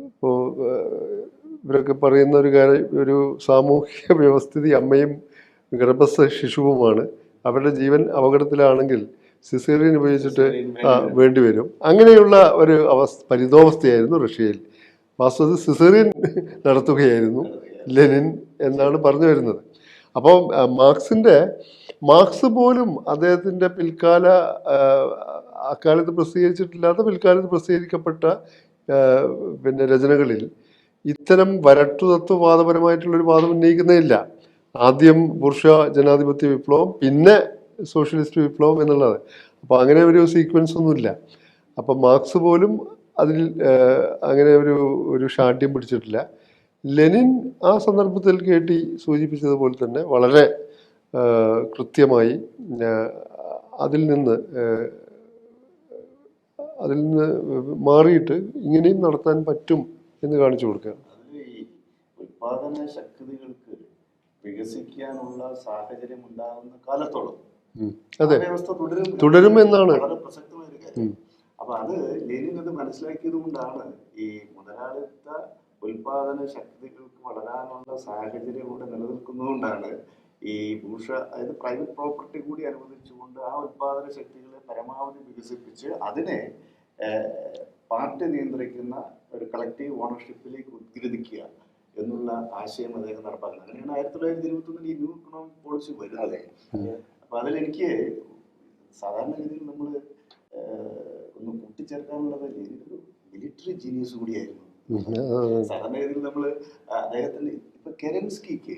ഇപ്പോൾ ഇവരൊക്കെ പറയുന്ന ഒരു കാര്യം, ഒരു സാമൂഹിക വ്യവസ്ഥിതി അമ്മയും ഗർഭസ്ഥ ശിശുവുമാണ്. അവരുടെ ജീവൻ അപകടത്തിലാണെങ്കിൽ സിസേറിയൻ ഉപയോഗിച്ചിട്ട് വേണ്ടി വരും. അങ്ങനെയുള്ള ഒരു പരിതോവസ്ഥയായിരുന്നു റഷ്യയിൽ. വാസ്തവത്തിൽ സിസേറിയൻ നടത്തുകയായിരുന്നു ലെനിൻ എന്നാണ് പറഞ്ഞു വരുന്നത്. അപ്പോൾ മാർക്സ് പോലും അദ്ദേഹത്തിൻ്റെ അക്കാലത്ത് പ്രസിദ്ധീകരിച്ചിട്ടില്ലാത്ത പിൽക്കാലത്ത് പ്രസിദ്ധീകരിക്കപ്പെട്ട പിന്നെ രചനകളിൽ ഇത്തരം തത്വവാദപരമായിട്ടുള്ളൊരു വാദം ഉന്നയിക്കുന്നേയില്ല. ആദ്യം ബൂർഷ ജനാധിപത്യ വിപ്ലവം, പിന്നെ സോഷ്യലിസ്റ്റ് വിപ്ലവം എന്നുള്ളത്. അപ്പോൾ അങ്ങനെ ഒരു സീക്വൻസ് ഒന്നുമില്ല. അപ്പം മാർക്സ് പോലും അതിൽ അങ്ങനെ ഒരു ഷാഠ്യം പിടിച്ചിട്ടില്ല. ലെനിൻ ആ സന്ദർഭത്തിൽ കേട്ടി സൂചിപ്പിച്ചതുപോലെ തന്നെ വളരെ കൃത്യമായി അതിൽ നിന്ന് മാറിയിട്ട് ഇങ്ങനെയും നടത്താൻ പറ്റും എന്ന് കാണിച്ചു കൊടുക്കുക. ഈ ഉൽപാദന ശക്തികൾക്ക് വികസിക്കാനുള്ള സാഹചര്യം ഉണ്ടാകുന്ന കാലത്തോളം അതെ വ്യവസ്ഥ തുടരുമെന്നാണ് വളരെ പ്രസക്തമായ ഒരു കാര്യം. അപ്പൊ അത് ലെനിൻ അത് മനസ്സിലാക്കിയത് കൊണ്ടാണ് ഈ മുതലാളിത്ത ഉൽപാദന ശക്തികൾക്ക് വളരാനുള്ള സാഹചര്യം കൂടെ നിലനിൽക്കുന്നതുകൊണ്ടാണ് ഈ അതായത് പ്രൈവറ്റ് പ്രോപ്പർട്ടി കൂടി അനുവദിച്ചുകൊണ്ട് ആ ഉൽപാദന ശക്തികളെ പരമാവധി വികസിപ്പിച്ച് അതിനെ പാർട്ടി നിയന്ത്രിക്കുന്ന ഒരു കളക്റ്റീവ് ഓണർഷിപ്പിലേക്ക് ഉദ്ഗ്രഥിക്കുക എന്നുള്ള ആശയം അദ്ദേഹം നടപ്പാക്കുന്നത്. അങ്ങനെയാണ് 1921 ഈ ന്യൂ ഇക്കണോമിക് പോളിസി വരുന്നത്. അപ്പൊ അതിലെനിക്ക് സാധാരണഗതിയിൽ നമ്മൾ ഒന്ന് കൂട്ടിച്ചേർക്കാനുള്ളത് ലെനിനൊരു മിലിറ്ററി ജീനിയസ് കൂടിയായിരുന്നു. സാധാരണഗതിയിൽ നമ്മൾ അദ്ദേഹത്തിന് ഇപ്പൊ കെരൻസ്കിക്ക്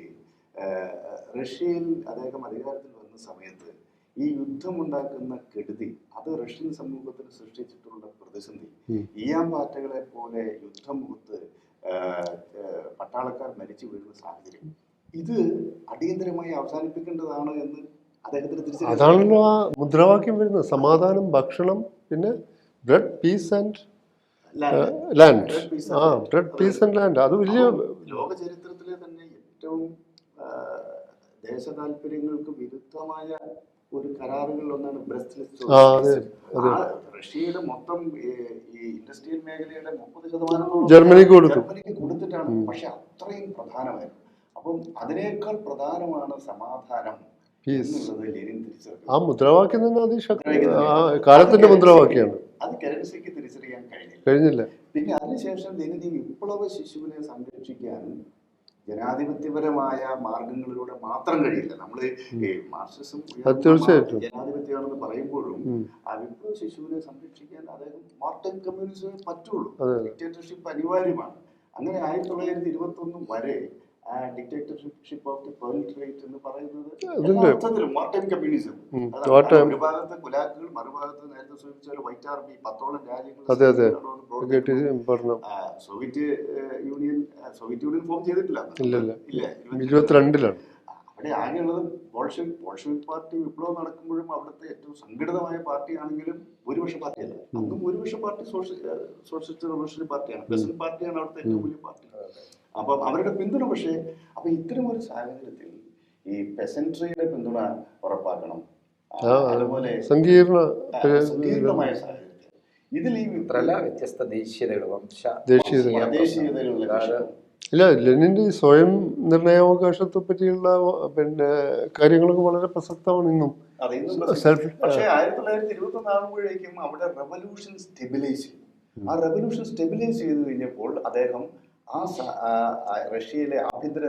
റഷ്യയിൽ അദ്ദേഹം അധികാരത്തിൽ വന്ന സമയത്ത് ഈ യുദ്ധമുണ്ടാക്കുന്ന കെടുതി അത് റഷ്യൻ സമൂഹത്തിന് സൃഷ്ടിച്ചിട്ടുള്ള പ്രതിസന്ധി, ഈയാമ്പാറ്റകളെ പോലെ യുദ്ധമുഖത്ത് പട്ടാളക്കാർ മരിച്ചു വീഴുന്ന സാഹചര്യം, ഇത് അടിയന്തരമായി അവസാനിപ്പിക്കേണ്ടതാണ് എന്ന് അദ്ദേഹത്തിന് തിരിച്ചറിയാം. അതാണല്ലോ ആ മുദ്രാവാക്യം വരുന്നത്. സമാധാനം, ഭക്ഷണം, പിന്നെ bread, piece and land. Bread, piece and land. അത് വലിയ ലോക ചരിത്രത്തിലെ തന്നെ ഏറ്റവും ദേശ താല്പര്യങ്ങൾക്ക് വിരുദ്ധമായ ഒരു കരാറുകളിൽ ഒന്നാണ് ബ്രെസ്റ്റ്. റഷ്യയുടെ മൊത്തം ഈ ഇൻഡസ്ട്രിയൽ മേഖലയുടെ 30% ജർമ്മനിക്ക് കൊടുത്തിട്ടാണ്. പക്ഷെ അത്രയും പ്രധാനമായിരുന്നു. അപ്പം അതിനേക്കാൾ പ്രധാനമാണ് സമാധാനം എന്നുള്ളത് ലെനിൻ തിരിച്ചറിഞ്ഞു. ആ മുദ്രാവാക്യം തന്നെ കാലത്തിന്റെ മുദ്രാവാക്യമാണ്. അത് കെരൻസ്കിക്ക് തിരിച്ചറിയാൻ കഴിഞ്ഞില്ല. പിന്നെ അതിനുശേഷം ലെനിൻ ഈ വിപ്ലവ ശിശുവിനെ സംരക്ഷിക്കാൻ ജനാധിപത്യപരമായ മാർഗങ്ങളിലൂടെ മാത്രം കഴിയില്ല. നമ്മൾ മാർക്സിസം ജനാധിപത്യമാണെന്ന് പറയുമ്പോഴും ആ വിപ്ലവ ശിശുവിനെ സംരക്ഷിക്കാൻ അദ്ദേഹം മാർട്ടിൻ കമ്മ്യൂണിസമേ പറ്റുള്ളൂ. ഡിക്റ്റേറ്റർഷിപ്പ് അനിവാര്യമാണ്. അങ്ങനെ 1921 വരെ ആ ഡിക്റ്റേറ്റർഷിപ്പ് ഓഫ് ദി പ്രൊലറ്റേറിയറ്റ് എന്ന് പറയുന്നത് മാർട്ടിൻ കമ്മ്യൂണിസം. ഒരു ഭാഗത്ത് കുലാക്കുകൾ, മറുഭാഗത്ത് നേരത്തെ സൂചിപ്പിച്ച വൈറ്റ് ആർമി, 10ഓളം രാജ്യങ്ങൾ. സോവിയറ്റ് യൂണിയൻ ഫോം ചെയ്തിട്ടില്ല. 22-ലാണ്. അവിടെ ആകെയുള്ളത് ബോൾഷെവിക് പാർട്ടി. വിപ്ലവം നടക്കുമ്പോഴും അവിടുത്തെ ഏറ്റവും സംഘടിതമായ പാർട്ടി ആണെങ്കിലും ഭൂരിപക്ഷ പാർട്ടിയല്ല. അന്നും ഭൂരിപക്ഷ പാർട്ടി സോഷ്യലിസ്റ്റ് റവല്യൂഷണറി പാർട്ടിയാണ്. പെസന്റ് പാർട്ടിയാണ് അവിടുത്തെ ഏറ്റവും വലിയ പാർട്ടി. അപ്പം അവരുടെ പിന്തുണ. പക്ഷേ അപ്പൊ ഇത്തരം ഒരു സാഹചര്യത്തിൽ ഈ പെസൻട്രിയുടെ പിന്തുണ ഉറപ്പാക്കണം. അതുപോലെ സങ്കീർണമായ സാഹചര്യത്തിൽ ഇതിൽ ഈ വ്യത്യസ്ത ദേശീയതകളുള്ള ഇല്ല, ലെനിന്റെ സ്വയം നിർണയാവകാശത്തെ പറ്റിയുള്ള പിന്നെ കാര്യങ്ങളൊക്കെ വളരെ പ്രസക്തമാണ് ഇന്നും. പക്ഷേ 1921 ആകുമ്പോഴേക്കും അവിടെ റെവല്യൂഷൻ സ്റ്റെബിലൈസ് ചെയ്തു. ആ റെവല്യൂഷൻ സ്റ്റെബിലൈസ് ചെയ്തു കഴിഞ്ഞപ്പോൾ അദ്ദേഹം റഷ്യയിലെ ആഭ്യന്തര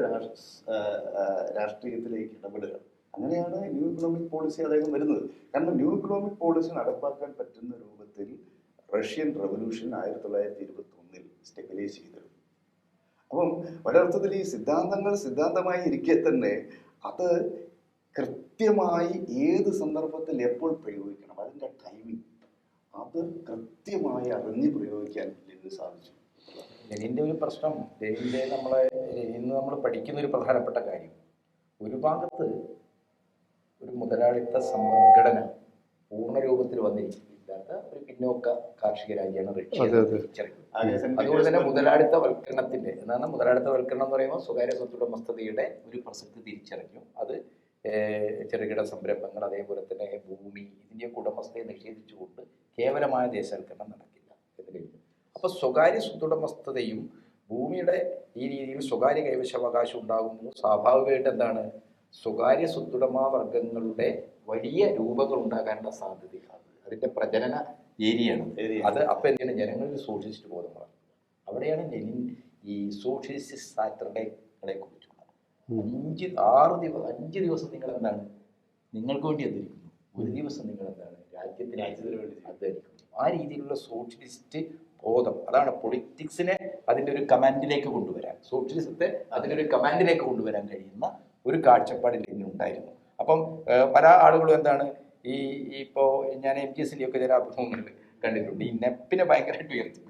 രാഷ്ട്രീയത്തിലേക്ക് ഇടപെടുക. അങ്ങനെയാണ് ന്യൂ ഇക്കണോമിക് പോളിസി അദ്ദേഹം വരുന്നത്. കാരണം ന്യൂ ഇക്കണോമിക് പോളിസി നടപ്പാക്കാൻ പറ്റുന്ന രൂപത്തിൽ റഷ്യൻ റെവല്യൂഷൻ 1921 സ്റ്റെബിലൈസ് ചെയ്തിരുന്നു. അപ്പം ഒരർത്ഥത്തിൽ ഈ സിദ്ധാന്തമായി ഇരിക്കെ തന്നെ അത് കൃത്യമായി ഏത് സന്ദർഭത്തിൽ എപ്പോൾ പ്രയോഗിക്കണം, അതിൻ്റെ ടൈമിങ് അത് കൃത്യമായി അറിഞ്ഞ് പ്രയോഗിക്കാൻ ലെനിന് സാധിച്ചു. ലെനിൻ്റെ ഒരു പ്രശ്നം, ലെനിൻ്റെ ഇന്ന് നമ്മൾ പഠിക്കുന്ന ഒരു പ്രധാനപ്പെട്ട കാര്യം, ഒരു ഭാഗത്ത് ഒരു മുതലാളിത്ത സമ്പദ്ഘടന പൂർണ്ണ രൂപത്തിൽ വന്നിരിക്കില്ലാത്ത ഒരു പിന്നോക്ക കാർഷിക രാജ്യമാണ് റഷ്യ. അതുകൊണ്ട് തന്നെ മുതലാളിത്തവൽക്കരണം എന്ന് പറയുമ്പോൾ സ്വകാര്യ സ്വത്തുടമസ്ഥതയുടെ ഒരു പ്രസക്തി തിരിച്ചറിഞ്ഞു. അത് ചെറുകിട സംരംഭങ്ങൾ, അതേപോലെ തന്നെ ഭൂമി, ഇതിൻ്റെയൊക്കെ ഉടമസ്ഥയെ നിഷേധിച്ചുകൊണ്ട് കേവലമായ ദേശവൽക്കരണം നടക്കില്ല എന്ന് കഴിഞ്ഞു. അപ്പോൾ സ്വകാര്യ സ്വത്തുടമസ്ഥതയും ഭൂമിയുടെ ഈ രീതിയിൽ സ്വകാര്യ കൈവശാവകാശം ഉണ്ടാകുമ്പോൾ സ്വാഭാവികമായിട്ട് എന്താണ്, സ്വകാര്യ സ്വത്തുടമ വർഗങ്ങളുടെ വലിയ രൂപങ്ങൾ ഉണ്ടാകാനുള്ള സാധ്യതയാണ്. അതിൻ്റെ പ്രജനന ഏരിയയാണ് അത്. അപ്പം എന്താണ്, ജനങ്ങളിൽ സോഷ്യലിസ്റ്റ് ബോധം വളർത്തുക. അവിടെയാണ് ലെനിൻ ഈ സോഷ്യലിസ്റ്റ് സാറ്റർഡേകളെ കുറിച്ചുള്ള 5 ദിവസം നിങ്ങൾ എന്താണ്, നിങ്ങൾക്ക് വേണ്ടി അധ്വാനിക്കുന്നു, ഒരു ദിവസം നിങ്ങൾ എന്താണ് രാജ്യത്തിന് അധ്വാനിക്കുന്നു. ആ രീതിയിലുള്ള സോഷ്യലിസ്റ്റ് ബോധം, അതാണ് പൊളിറ്റിക്സിനെ അതിൻ്റെ ഒരു കമാൻഡിലേക്ക് കൊണ്ടുവരാൻ, സോഷ്യലിസത്തെ അതിൻ്റെ ഒരു കമാൻഡിലേക്ക് കൊണ്ടുവരാൻ കഴിയുന്ന ഒരു കാഴ്ചപ്പാട് ലെനിൻ ഉണ്ടായിരുന്നു. അപ്പം പല ആളുകളും എന്താണ് ഇപ്പോൾ ഞാൻ MGSന്റെ ഒക്കെ ചില അഭിമുഖങ്ങളിൽ കണ്ടിട്ടുണ്ട്, ഈ നെപ്പിനെ ഭയങ്കരമായിട്ട് ഉയർത്തിപ്പിടിക്കുക.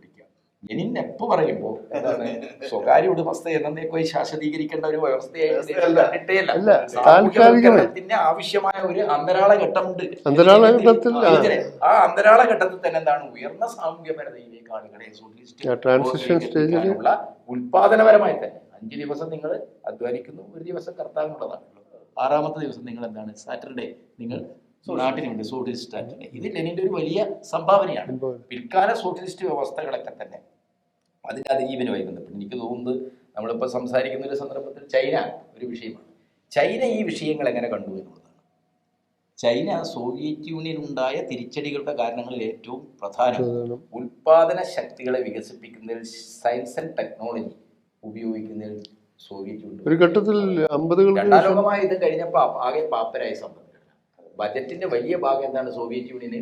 ലെനിൻ നെപ്പ് പറയുമ്പോൾ എന്താണ്, സ്വകാര്യ ഉടമസ്ഥ എന്നേക്കുമായി ശാശ്വതീകരിക്കേണ്ട ഒരു വ്യവസ്ഥയായിട്ടേ ആവശ്യമായ ഒരു അന്തരാള ഘട്ടമുണ്ട്. ആ അന്തരാള ഘട്ടത്തിൽ തന്നെ എന്താണ്, ഉയർന്ന സാമൂഹ്യപരതയിലേക്ക് ആളുകളെ സോഷ്യലിസ്റ്റ് ഉൽപാദനപരമായി തന്നെ 5 ദിവസം നിങ്ങൾ അധ്വാനിക്കുന്നു, ഒരു ദിവസം കർത്താവിനുള്ളതാണല്ലോ. 6ാമത്തെ ദിവസം നിങ്ങൾ എന്താണ്, സാറ്റർഡേ നിങ്ങൾ നാട്ടിന് വേണ്ടി സോഷ്യലിസ്റ്റ് സാറ്റർഡേ. ഇത് ലെനിൻ്റെ ഒരു വലിയ സംഭാവനയാണ്. പിൽക്കാല സോഷ്യലിസ്റ്റ് വ്യവസ്ഥകളൊക്കെ തന്നെ അതിൻ്റെ അതിജീവനുമായി ബന്ധപ്പെട്ട് എനിക്ക് തോന്നുന്നത്, നമ്മളിപ്പോൾ സംസാരിക്കുന്ന ഒരു സന്ദർഭത്തിൽ ചൈന ഒരു വിഷയമാണ്. ചൈന ഈ വിഷയങ്ങൾ എങ്ങനെ കണ്ടു എന്നുള്ളതാണ്. ചൈന സോവിയറ്റ് യൂണിയനുണ്ടായ തിരിച്ചടികളുടെ കാരണങ്ങളിൽ ഏറ്റവും പ്രധാനം ഉൽപാദന ശക്തികളെ വികസിപ്പിക്കുന്നതിൽ സയൻസ് ആൻഡ് ടെക്നോളജി ഉപയോഗിക്കുന്നതിൽ സോവിയറ്റ് യൂണിയൻ ഒരു ഘട്ടത്തിൽ 50-കൾ 2ാം ലോകമായ ഇത് കഴിഞ്ഞപ്പോൾ ആകെ പാപ്പരായ സമ്പദ്ഘടന. ബജറ്റിന്റെ വലിയ ഭാഗം എന്താണ്, സോവിയറ്റ് യൂണിയന്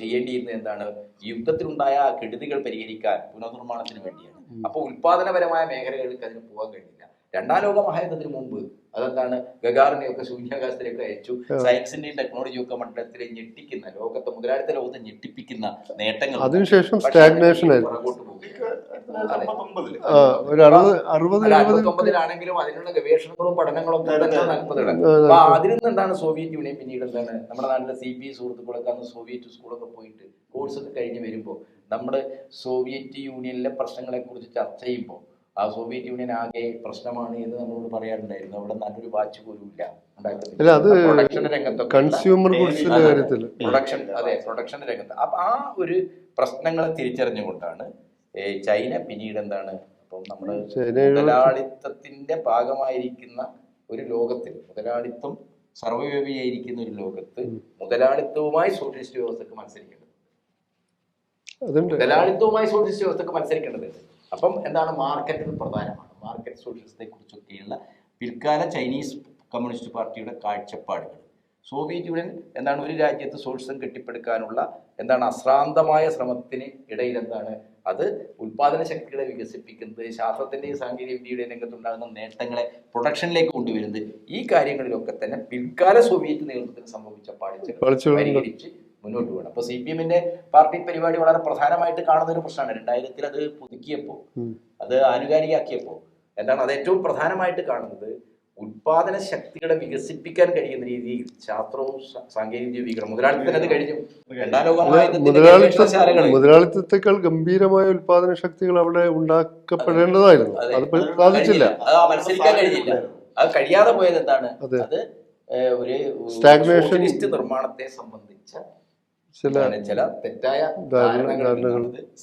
ചെയ്യേണ്ടിയിരുന്നത് എന്താണ്, യുദ്ധത്തിലുണ്ടായ കെടുതികൾ പരിഹരിക്കാൻ, പുനർനിർമ്മാണത്തിന് വേണ്ടിയാണ്. അപ്പോൾ ഉൽപാദനപരമായ മേഖലകളിലേക്ക് അതിന് പോകാൻ കഴിഞ്ഞില്ല. 2ാം ലോക മഹായുദ്ധത്തിന് മുമ്പ് അതെന്താണ്, ഗഗാറിനെയൊക്കെ ശൂന്യാകാശത്തിലേക്ക് അയച്ചു. സയൻസിന്റെയും ടെക്നോളജിയും ഒക്കെ മണ്ഡലത്തിലെ ഞെട്ടിക്കുന്ന, ലോകത്തെ മുതലാളിത്ത ലോകത്തെ ഞെട്ടിപ്പിക്കുന്ന നേട്ടങ്ങൾ. അതിനുശേഷം സ്റ്റാഗ്നേഷൻ ആയിരുന്നു. 1969-ലാണെങ്കിലും അതിനുള്ള ഗവേഷണങ്ങളും പഠനങ്ങളും ഒക്കെ 40-കളിലാണ്. അപ്പൊ അതിൽ നിന്ന് എന്താണ് സോവിയറ്റ് യൂണിയൻ പിന്നീട് എന്താണ്, നമ്മുടെ നാട്ടിലെ CPI സുഹൃത്തുക്കളൊക്കെ അന്ന് സോവിയറ്റ് സ്കൂളൊക്കെ പോയിട്ട് കോഴ്സ് ഒക്കെ കഴിഞ്ഞ് വരുമ്പോൾ നമ്മുടെ സോവിയറ്റ് യൂണിയനിലെ പ്രശ്നങ്ങളെ കുറിച്ച് ചർച്ച ചെയ്യുമ്പോൾ ആ സോവിയറ്റ് യൂണിയൻ ആകെ പ്രശ്നമാണ് എന്ന് നമ്മളോട് പറയാറുണ്ടായിരുന്നു. അവിടെ നല്ലൊരു വാച്ച് പോലും ഇല്ല പ്രൊഡക്ഷന്റെ രംഗത്തൊക്കെ, പ്രൊഡക്ഷന്റെ രംഗത്ത്. അപ്പൊ ആ ഒരു പ്രശ്നങ്ങളെ തിരിച്ചറിഞ്ഞുകൊണ്ടാണ് ചൈന പിന്നീട് എന്താണ്, അപ്പം നമ്മുടെ മുതലാളിത്തത്തിന്റെ ഭാഗമായിരിക്കുന്ന ഒരു ലോകത്തിൽ, മുതലാളിത്തം സർവ്വവ്യാപിയായിരിക്കുന്ന ഒരു ലോകത്ത് മുതലാളിത്തവുമായി സോഷ്യലിസ്റ്റ് വ്യവസ്ഥക്ക് മത്സരിക്കേണ്ടതുണ്ട്. അപ്പം എന്താണ്, മാർക്കറ്റ് പ്രധാനമാണ്. മാർക്കറ്റ് സോഷ്യലിസത്തെ കുറിച്ചൊക്കെയുള്ള പിൽക്കാല ചൈനീസ് കമ്മ്യൂണിസ്റ്റ് പാർട്ടിയുടെ കാഴ്ചപ്പാടുകൾ. സോവിയറ്റ് യൂണിയൻ എന്താണ്, ഒരു രാജ്യത്ത് സോഷ്യലിസം കെട്ടിപ്പടുക്കാനുള്ള എന്താണ് അശ്രാന്തമായ ശ്രമത്തിന് ഇടയിൽ എന്താണ്, അത് ഉൽപാദന ശക്തികളെ വികസിപ്പിക്കുന്നത്, ശാസ്ത്രത്തിന്റെയും സാങ്കേതിക വിദ്യയുടെയും രംഗത്തുണ്ടാകുന്ന നേട്ടങ്ങളെ പ്രൊഡക്ഷനിലേക്ക് കൊണ്ടുവരുന്നത്, ഈ കാര്യങ്ങളിലൊക്കെ തന്നെ പിൽക്കാല സോവിയറ്റ് നേതൃത്വത്തിന് സംഭവിച്ച പാളിച്ചകൾ പരിഹരിച്ച് മുന്നോട്ട് പോകണം. അപ്പൊ CPMന്റെ പാർട്ടി പരിപാടി വളരെ പ്രധാനമായിട്ട് കാണുന്ന ഒരു പ്രശ്നമാണ്. 2000-ൽ അത് പുതുക്കിയപ്പോൾ, അത് ആനുകാലികമാക്കിയപ്പോൾ എന്താണ്, അത് ഏറ്റവും പ്രധാനമായിട്ട് കാണുന്നത് ഉൽപാദന ശക്തികളെ വികസിപ്പിക്കാൻ കഴിയുന്ന രീതിയിൽ ശാസ്ത്രവും സാങ്കേതിക വികസനം. മുതലാളിത്തത്തിന് അത് കഴിഞ്ഞു. 2ാം ലോക മുതലാളിത്തത്തെക്കാൾ ഗംഭീരമായ ഉൽപാദന ശക്തികൾ അവിടെ ഉണ്ടാക്കപ്പെടേണ്ടതായിരുന്നു. അത് സാധിച്ചില്ല, മത്സരിക്കാൻ കഴിഞ്ഞില്ല. അത് കഴിയാതെ പോയത് എന്താണ്, അത് ഒരു സോഷ്യലിസ്റ്റ് നിർമ്മാണത്തെ സംബന്ധിച്ച ചില തെറ്റായ ധാരണകളാണ്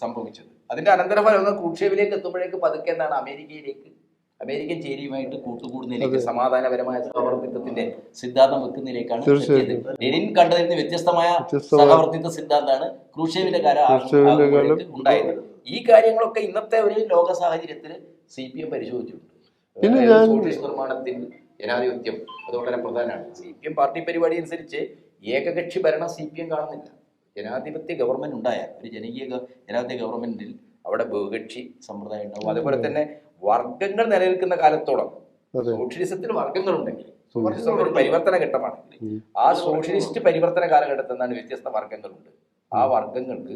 സംഭവിച്ചത്. അതിന്റെ അനന്തരഫലം ക്രൂഷ്ചേവിലേക്ക് എത്തുമ്പോഴേക്ക് പതുക്കെ എന്താണ്, അമേരിക്കൻ ചേരിയുമായിട്ട് കൂട്ടുകൂടുന്നതിലേക്ക്, സമാധാനപരമായ സഹവർത്തിത്വത്തിന്റെ സിദ്ധാന്തം വെക്കുന്നതിലേക്കാണ് എത്തിയത്. ലെനിൻ കണ്ടതിന് വ്യത്യസ്തമായ സഹവർത്തിത്വ സിദ്ധാന്തമാണ് ക്രൂഷ്ചേവിന്റെ കാലം ഉണ്ടായത്. ഈ കാര്യങ്ങളൊക്കെ ഇന്നത്തെ ഒരു ലോക സാഹചര്യത്തിൽ CPM പരിശോധിച്ചിട്ടുണ്ട്. സോഷ്യലിസ്റ്റ് നിർമ്മാണത്തിൽ ജനാധിപത്യം അത് വളരെ പ്രധാനമാണ്. CPM പാർട്ടി പരിപാടി അനുസരിച്ച് ഏകകക്ഷി ഭരണം CPM കാണുന്നില്ല. ജനാധിപത്യ ഗവൺമെന്റ് ഉണ്ടായാൽ, ഒരു ജനാധിപത്യ ഗവൺമെന്റിൽ അവിടെ ബഹുകക്ഷി സമ്പ്രദായം ഉണ്ടാവും. അതേപോലെ തന്നെ വർഗങ്ങൾ നിലനിൽക്കുന്ന കാലത്തോളം, സോഷ്യലിസത്തിൽ വർഗങ്ങളുണ്ടെങ്കിൽ, സോഷ്യലിസം ഒരു പരിവർത്തന ഘട്ടമാണെങ്കിൽ, ആ സോഷ്യലിസ്റ്റ് പരിവർത്തന കാലഘട്ടത്തിൽ നിന്നാണ് വ്യത്യസ്ത വർഗങ്ങളുണ്ട്. ആ വർഗങ്ങൾക്ക്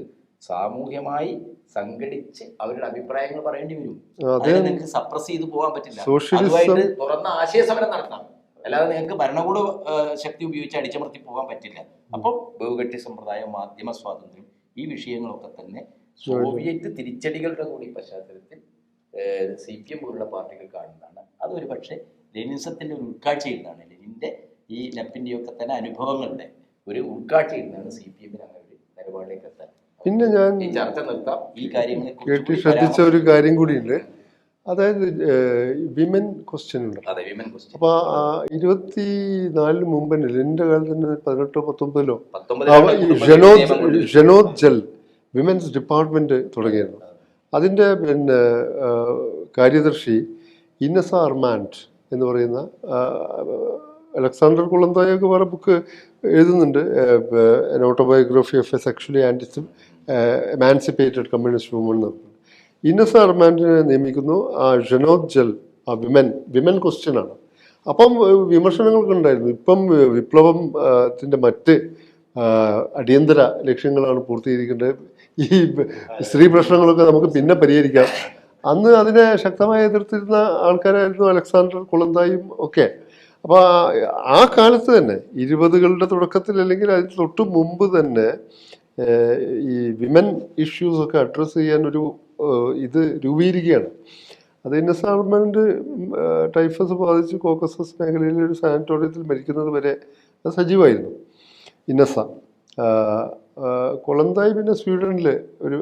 സാമൂഹ്യമായി സംഘടിച്ച് അവരുടെ അഭിപ്രായങ്ങൾ പറയേണ്ടി വരും. അതിന് നിങ്ങൾക്ക് സപ്രസ് ചെയ്ത് പോകാൻ പറ്റില്ല. അതുമായിട്ട് തുറന്ന ആശയസമരം നടത്താം, അല്ലാതെ നിങ്ങൾക്ക് ഭരണകൂട ശക്തി ഉപയോഗിച്ച് അടിച്ചമർത്തി പോകാൻ പറ്റില്ല. അപ്പം ബഹുകക്ഷി സമ്പ്രദായം, മാധ്യമ സ്വാതന്ത്ര്യം, ഈ വിഷയങ്ങളൊക്കെ തന്നെ സോവിയറ്റ് തിരിച്ചടികളുടെ കൂടി പശ്ചാത്തലത്തിൽ CPM പോലുള്ള പാർട്ടികൾ കാണുന്നതാണ്. അതൊരു പക്ഷേ ലെനിനിസത്തിന്റെ ഒരു ഉൾക്കാഴ്ചയിൽ നിന്നാണ്, ലെനിന്റെ ഈ നെപ്പിൻ്റെയും ഒക്കെ തന്നെ അനുഭവങ്ങളുടെ ഒരു ഉൾക്കാഴ്ച ഇരുന്നാണ് CPM അങ്ങനെ ഒരു നിലപാടിലേക്ക് എത്താൻ. പിന്നെ ഞാൻ ഈ ചർച്ച നിർത്താം. ഈ കാര്യങ്ങളെ കേട്ടി ശ്രദ്ധിച്ച ഒരു കാര്യം കൂടിയുണ്ട്. അതായത് വിമൻ ക്വസ്റ്റ്യൻ ഉണ്ട്. അതെ, വിമൻ ക്വസ്റ്റ്യൻ. അപ്പൊ 24 മുമ്പ് തന്നെ എൻ്റെ കാലത്ത് തന്നെ 18 19 ജനോദ് ജൽ വിമൻസ് ഡിപ്പാർട്ട്മെന്റ് തുടങ്ങിയിരുന്നു. അതിൻ്റെ പിന്നെ കാര്യദർശി ഇന്നസ അർമാൻഡ് എന്ന് പറയുന്ന അലക്സാണ്ടർ കുളന്തായൊക്കെ വേറെ ബുക്ക് എഴുതുന്നുണ്ട്, an autobiography of a sexually emancipated communist woman എന്ന്. ഇന്നസ അർമാൻഡിനെ നിയമിക്കുന്നു. ജനോദ് ജൽ വിമൻ ക്വസ്റ്റ്യൻ ആണ്. അപ്പം വിമർശനങ്ങളൊക്കെ ഉണ്ടായിരുന്നു. ഇപ്പം വിപ്ലവത്തിൻ്റെ മറ്റ് അടിയന്തര ലക്ഷ്യങ്ങളാണ് പൂർത്തീകരിക്കേണ്ടത്, ഈ സ്ത്രീ പ്രശ്നങ്ങളൊക്കെ നമുക്ക് പിന്നെ പരിഹരിക്കാം. അന്ന് അതിനെ ശക്തമായി എതിർത്തിരുന്ന ആൾക്കാരായിരുന്നു അലക്സാണ്ടർ കുളന്തായും ഒക്കെ. അപ്പോൾ ആ കാലത്ത് തന്നെ 20കളുടെ തുടക്കത്തിൽ അല്ലെങ്കിൽ അതിന് തൊട്ട് മുമ്പ് തന്നെ ഈ വിമൻ ഇഷ്യൂസൊക്കെ അഡ്രസ്സ് ചെയ്യാൻ ഒരു ഇത് രൂപീകരിക്കുകയാണ്. അത് ഇന്നസ അർമാൻഡ് ടൈഫസ് ബാധിച്ച് കോക്കസസ് മേഖലയിലെ ഒരു സാനിറ്റോറിയത്തിൽ മരിക്കുന്നത് വരെ അത് സജീവമായിരുന്നു ഇന്നസ. കുളന്തായി പിന്നെ സ്വീഡനിൽ ഒരു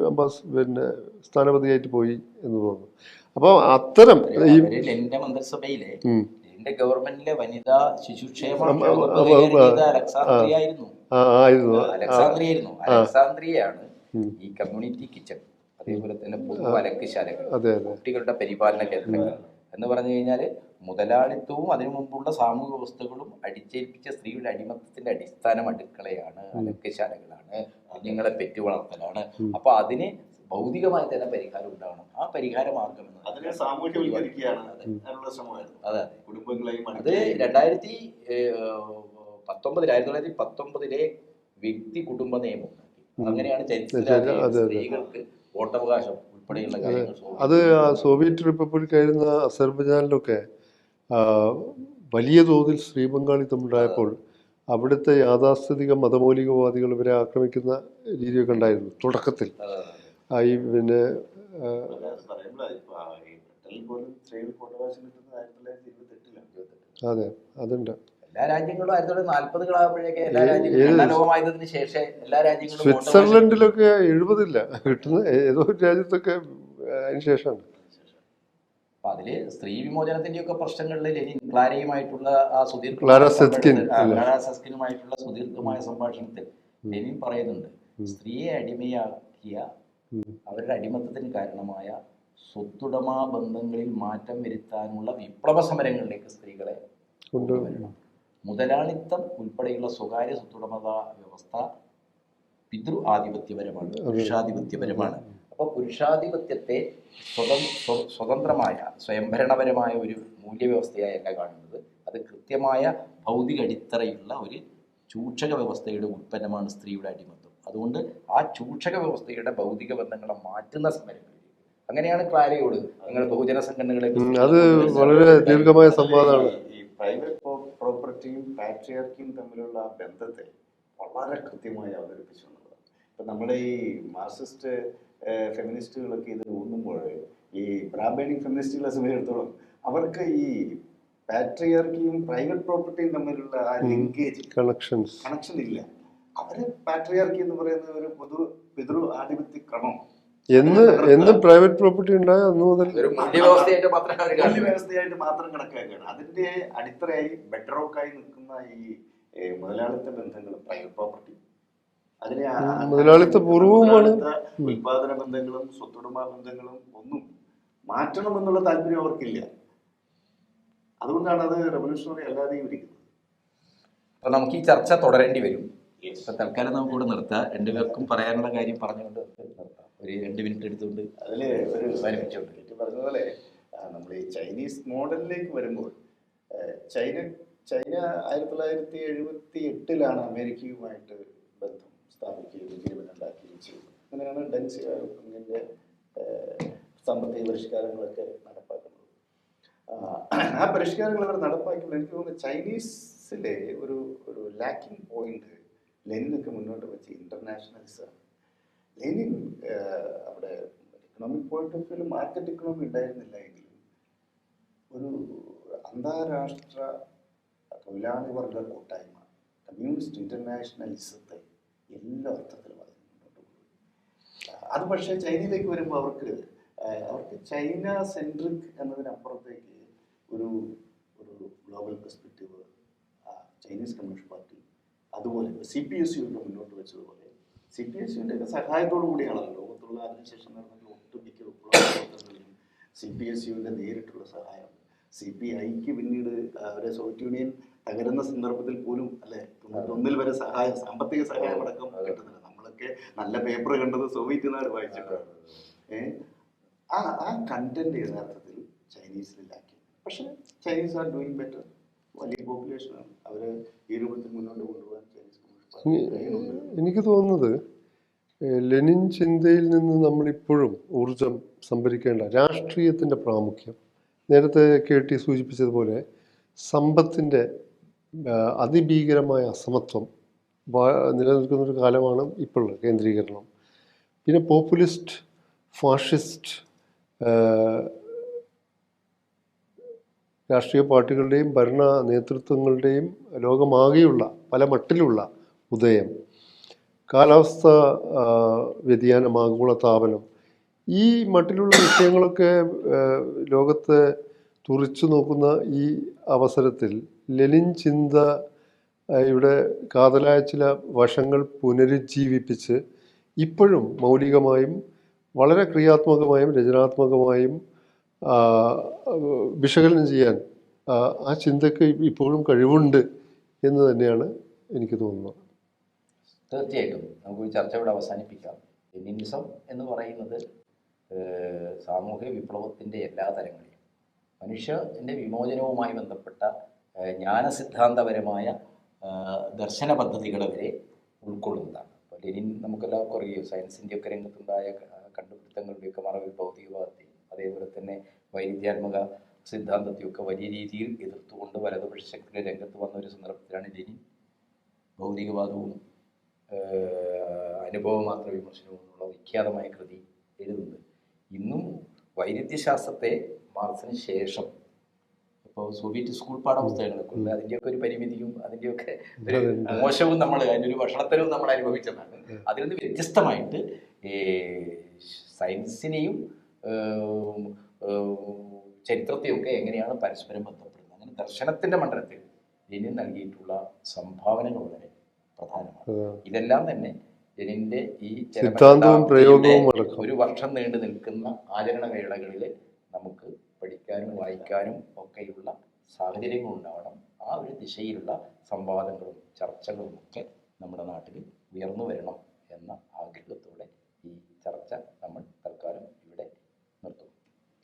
പിന്നെ സ്ഥാനപതിയായിട്ട് പോയി എന്ന് തോന്നുന്നു. അപ്പോൾ അത്തരം ഈ മന്ത്രിസഭയിലെ ഗവൺമെന്റിലെ വനിതാ ശിശുക്ഷേമ അലക്സാന്ദ്രിയയാണ് ഈ കമ്മ്യൂണിറ്റി കിച്ചൺ, അതേപോലെ തന്നെ പൊതു അലക്കുശാലകൾ, കുട്ടികളുടെ പരിപാലന കേന്ദ്രങ്ങൾ എന്ന് പറഞ്ഞു കഴിഞ്ഞാൽ മുതലാളിത്തവും അതിനു മുമ്പുള്ള സാമൂഹിക വ്യവസ്ഥകളും അടിച്ചേൽപ്പിച്ച സ്ത്രീയുടെ അടിമത്തത്തിന്റെ അടിസ്ഥാനം അടുക്കളയാണ്, അലക്കുശാലകളാണ്, കുഞ്ഞുങ്ങളെ പെറ്റു വളർത്തലാണ്. അപ്പൊ അതിന് ഭൗതികമായി തന്നെ പരിഹാരം ഉണ്ടാകണം. ആ പരിഹാര മാർഗം അത് 1919 വ്യക്തി കുടുംബ നിയമം. അങ്ങനെയാണ് ചരിത്രത്തിൽ സ്ത്രീകൾക്ക് വോട്ടവകാശം ഉൾപ്പെടെയുള്ള കാര്യങ്ങൾ. അത് സോവിയറ്റ് റിപ്പബ്ലിക് ആയിരുന്ന അസർബൈജാനിലൊക്കെ വലിയ തോതിൽ സ്ത്രീ പങ്കാളിത്തം ഉണ്ടായപ്പോൾ അവിടുത്തെ യാഥാസ്ഥിതിക മതമൗലികവാദികൾ ഇവരെ ആക്രമിക്കുന്ന രീതിയൊക്കെ ഉണ്ടായിരുന്നു തുടക്കത്തിൽ. ഈ പിന്നെ അതെ, അതുണ്ട്. എല്ലാ രാജ്യങ്ങളും 1940 എല്ലാ രാജ്യങ്ങളും ലോകമായതിനു ശേഷം എല്ലാ രാജ്യങ്ങളും. സ്വിറ്റ്സർലൻഡിലൊക്കെ 70 കിട്ടുന്ന ഏതോ ഒരു രാജ്യത്തൊക്കെ അതിന് ശേഷമാണ്. അപ്പൊ അതില് സ്ത്രീ വിമോചനത്തിന്റെ ഒക്കെ പ്രശ്നങ്ങളിൽ ലെനിൻ ക്ലാരയുമായിട്ടുള്ള ആ സുദീർഘമായിട്ടുള്ള സുദീർഘമായ സംഭാഷണത്തിൽ ലെനിൻ പറയുന്നുണ്ട്, സ്ത്രീയെ അടിമയാക്കിയ അവരുടെ അടിമത്തത്തിന് കാരണമായ സ്വത്തുടമാ ബന്ധങ്ങളിൽ മാറ്റം വരുത്താനുള്ള വിപ്ലവ സമരങ്ങളിലേക്ക് സ്ത്രീകളെ കൊണ്ടുവരണം. മുതലാളിത്തം ഉൾപ്പെടെയുള്ള സ്വകാര്യ സ്വത്തുടമത വ്യവസ്ഥ പിതൃ ആധിപത്യപരമാണ്, പുരുഷാധിപത്യപരമാണ്. അപ്പോൾ പുരുഷാധിപത്യത്തെ സ്വതന്ത്രമായ സ്വയംഭരണപരമായ ഒരു മൂല്യവ്യവസ്ഥയായല്ല കാണുന്നത്. അത് കൃത്യമായ ഭൗതിക അടിത്തറയുള്ള ഒരു ചൂഷക വ്യവസ്ഥയുടെ ഉൽപ്പന്നമാണ് സ്ത്രീയുടെ അടിമത്തം. അതുകൊണ്ട് ആ ചൂഷക വ്യവസ്ഥയുടെ ഭൗതിക ബന്ധങ്ങളെ മാറ്റുന്ന സമരങ്ങൾ. അങ്ങനെയാണ് ക്ലാരയോട് നിങ്ങൾ ബഹുജന സംഘടനകളെ അത് വളരെ ദീർഘമായ സംവാദമാണ്. ഈ പ്രൈവറ്റ് പ്രോപ്പർട്ടിയും പാട്രിയാർക്കിയും തമ്മിലുള്ള ബന്ധത്തെ വളരെ കൃത്യമായി അവതരിപ്പിച്ചു എന്നുള്ളതാണ്. ഇപ്പം നമ്മുടെ ഈ മാർക്സിസ്റ്റ് ഫെമിനിസ്റ്റുകളൊക്കെ ഇത് ഊന്നുമ്പോൾ ഈ ബ്രാഹ്മണിക് ഫെമിനിസ്റ്റുകളെ സംബന്ധിച്ചിടത്തോളം അവർക്ക് ഈ പാട്രിയാർക്കിയും പ്രൈവറ്റ് പ്രോപ്പർട്ടിയും തമ്മിലുള്ള ആ ലിങ്കേജ് കണക്ഷൻ ഇല്ല. അവര് പാട്രിയാർക്കി എന്ന് പറയുന്ന ഒരു പിതൃ ആധിപത്യ ക്രമം എന്ന് പ്രൈവറ്റ് പ്രോപ്പർട്ടി ഉണ്ടായ അന്ന് മുതൽ വ്യവസ്ഥയായിട്ട് മാത്രം കണക്കാക്കുകയാണ്. അതിന്റെ അടിത്തറയായി ബെഡ്റോക്കായി നിൽക്കുന്ന ഈ മുതലാളിത്ത ബന്ധങ്ങളും പ്രൈവറ്റ് പ്രോപ്പർട്ടി അതിനെ മുതലാളിത്ത പൂർവ്വമാണ്. ഉൽപാദന ബന്ധങ്ങളും സ്വത്തുടമ ബന്ധങ്ങളും ഒന്നും മാറ്റണമെന്നുള്ള താല്പര്യം അവർക്കില്ല. അതുകൊണ്ടാണ് അത് റെവല്യൂഷണറി അല്ലാതെയും ഇരിക്കുന്നത്. അപ്പൊ നമുക്ക് ഈ ചർച്ച തുടരേണ്ടി വരും. തൽക്കാലം നമുക്ക് ഇവിടെ നിർത്താം. രണ്ടുപേർക്കും പറയാനുള്ള കാര്യം പറഞ്ഞുകൊണ്ട് നിർത്താം. ഒരു 2 മിനിറ്റ് എടുത്തുകൊണ്ട് അതില് ഒരു പറഞ്ഞ പോലെ നമ്മൾ ഈ ചൈനീസ് മോഡലിലേക്ക് വരുമ്പോൾ ചൈന 1978 അമേരിക്കയുമായിട്ട് ബന്ധം സ്ഥാപിക്കുകയും വിജയമുണ്ടാക്കുകയും ചെയ്തു. അങ്ങനെയാണ് ഡെങ് സിയാഒപിങ്ങിന്റെ സാമ്പത്തിക പരിഷ്കാരങ്ങളൊക്കെ നടപ്പാക്കുന്നത്. ആ പരിഷ്കാരങ്ങൾ അവർ നടപ്പാക്കുമ്പോൾ എനിക്ക് തോന്നുന്നു ചൈനീസിലെ ഒരു ലാക്കിംഗ് പോയിന്റ് ലെനിനൊക്കെ മുന്നോട്ട് വെച്ച് ഇന്റർനാഷണലിസം. ലെനിൻ അവിടെ economic point of view market economy ഉണ്ടായിരുന്നില്ല എങ്കിലും ഒരു അന്താരാഷ്ട്ര തൊഴിലാളി വർഗ കൂട്ടായ്മ കമ്മ്യൂണിസ്റ്റ് ഇന്റർനാഷണലിസത്തെ എല്ലാ അർത്ഥത്തിലും അതിന് മുന്നോട്ട് കൊണ്ടുപോയി. അത് പക്ഷേ ചൈനയിലേക്ക് വരുമ്പോൾ അവർക്ക് ചൈന സെൻട്രിക് എന്നതിനപ്പുറത്തേക്ക് ഒരു global perspective Chinese communist party അതുപോലെ CPSU മുന്നോട്ട് വെച്ചതുപോലെ CPSUവിൻ്റെ ഒക്കെ സഹായത്തോടു കൂടിയാണല്ലോ ലോകത്തുള്ള അതിനുശേഷം നടന്ന ഒട്ടുമിക്ക വിപ്ലവങ്ങളിലും CPSUവിൻ്റെ നേരിട്ടുള്ള സഹായം. CPIക്ക് പിന്നീട് അവരെ സോവിയറ്റ് യൂണിയൻ തകരുന്ന സന്ദർഭത്തിൽ പോലും അല്ലെ 91 വരെ സഹായം, സാമ്പത്തിക സഹായം അടക്കം കിട്ടുന്നില്ല. നമ്മളൊക്കെ നല്ല പേപ്പർ കണ്ടത് സോവിയറ്റ് നാട് വായിച്ചിട്ടാണ്. ആ കണ്ടന്റ് യഥാർത്ഥത്തിൽ ചൈനീസിലാക്കി. പക്ഷെ ചൈനീസ് ആർ ഡൂയിങ് ബെറ്റർ. വലിയ പോപ്പുലേഷനാണ്. അവരെ ഈ രൂപത്തിൽ മുന്നോട്ട് കൊണ്ടുപോകാൻ ചൈനീസ് കമ്മ്യൂണിസ്റ്റ് പാർട്ടി. എനിക്ക് തോന്നുന്നത് ലെനിൻ ചിന്തയിൽ നിന്ന് നമ്മളിപ്പോഴും ഊർജം സംഭരിക്കേണ്ട രാഷ്ട്രീയത്തിൻ്റെ പ്രാമുഖ്യം, നേരത്തെ KT സൂചിപ്പിച്ചതുപോലെ സമ്പത്തിൻ്റെ അതിഭീകരമായ അസമത്വം നിലനിൽക്കുന്നൊരു കാലമാണ് ഇപ്പോഴുള്ള കേന്ദ്രീകരണം. പിന്നെ പോപ്പുലിസ്റ്റ്, ഫാഷിസ്റ്റ് രാഷ്ട്രീയ പാർട്ടികളുടെയും ഭരണ നേതൃത്വങ്ങളുടെയും ലോകമാകെയുള്ള പല മട്ടിലുള്ള ഉദയം, കാലാവസ്ഥ വ്യതിയാനം, ആഗോളതാപനം, ഈ മട്ടിലുള്ള വിഷയങ്ങളൊക്കെ ലോകത്തെ തുറിച്ചു നോക്കുന്ന ഈ അവസരത്തിൽ ലെനിൻ ചിന്ത ഇവിടെ കാതലായ ചില വശങ്ങൾ പുനരുജ്ജീവിപ്പിച്ച് ഇപ്പോഴും മൗലികമായും വളരെ ക്രിയാത്മകമായും രചനാത്മകമായും വിശകലനം ചെയ്യാൻ ആ ചിന്തയ്ക്ക് ഇപ്പോഴും കഴിവുണ്ട് എന്ന് തന്നെയാണ് എനിക്ക് തോന്നുന്നത്. തീർച്ചയായിട്ടും നമുക്ക് ഈ ചർച്ച ഇവിടെ അവസാനിപ്പിക്കാം. ലെനിനിസം എന്ന് പറയുന്നത് സാമൂഹ്യ വിപ്ലവത്തിൻ്റെ എല്ലാ തലങ്ങളെയും മനുഷ്യൻ്റെ വിമോചനവുമായി ബന്ധപ്പെട്ട ജ്ഞാനസിദ്ധാന്തപരമായ ദർശന പദ്ധതികളെ വരെ ഉൾക്കൊള്ളുന്നതാണ്. അപ്പോൾ ലെനിൻ നമുക്കെല്ലാവർക്കും അറിയാം, സയൻസിൻ്റെയൊക്കെ രംഗത്തുണ്ടായ കണ്ടുപിടുത്തങ്ങളുടെയൊക്കെ മറവിൽ ഭൗതികവാദത്തെയും അതേപോലെ തന്നെ വൈരുദ്ധ്യാത്മക സിദ്ധാന്തത്തെയൊക്കെ വലിയ രീതിയിൽ എതിർത്തുകൊണ്ട് വലതുപക്ഷ ശക്തിയുടെ രംഗത്ത് വന്ന ഒരു സന്ദർഭത്തിലാണ് ലെനിൻ ഭൗതികവാദവും അനുഭവമാത്ര വിമർശനവും എന്നുള്ള വിഖ്യാതമായ കൃതി എഴുതുന്നത്. ഇന്നും വൈരുദ്ധ്യശാസ്ത്രത്തെ മാർക്സിന് ശേഷം ഇപ്പോൾ സോവിയറ്റ് സ്കൂൾ പാഠപുസ്തകങ്ങളൊക്കെ ഉണ്ട്, അതിൻ്റെയൊക്കെ ഒരു പരിമിതിയും അതിൻ്റെയൊക്കെ ഒരു മോശവും അതിൻ്റെ ഒരു ഭക്ഷണത്തരവും നമ്മൾ അനുഭവിച്ചതാണ്. അതിൽ നിന്ന് വ്യത്യസ്തമായിട്ട് സയൻസിനെയും ചരിത്രത്തെയൊക്കെ എങ്ങനെയാണ് പരസ്പരം ബന്ധപ്പെടുന്നത്, അങ്ങനെ ദർശനത്തിൻ്റെ മണ്ഡലത്തിൽ ലെനിൻ നൽകിയിട്ടുള്ള സംഭാവനകൾ വളരെ പ്രധാനമാണ്. ഇതെല്ലാം തന്നെ ലെനിൻ്റെ ഈ ഒരു വർഷം നീണ്ടു നിൽക്കുന്ന ആചരണ വേളകളിൽ നമുക്ക് പഠിക്കാനും വായിക്കാനും ഒക്കെയുള്ള സാഹചര്യങ്ങൾ ഉണ്ടാവണം. ആ ഒരു ദിശയിലുള്ള സംവാദങ്ങളും ചർച്ചകളും ഒക്കെ നമ്മുടെ നാട്ടിൽ ഉയർന്നു വരണം.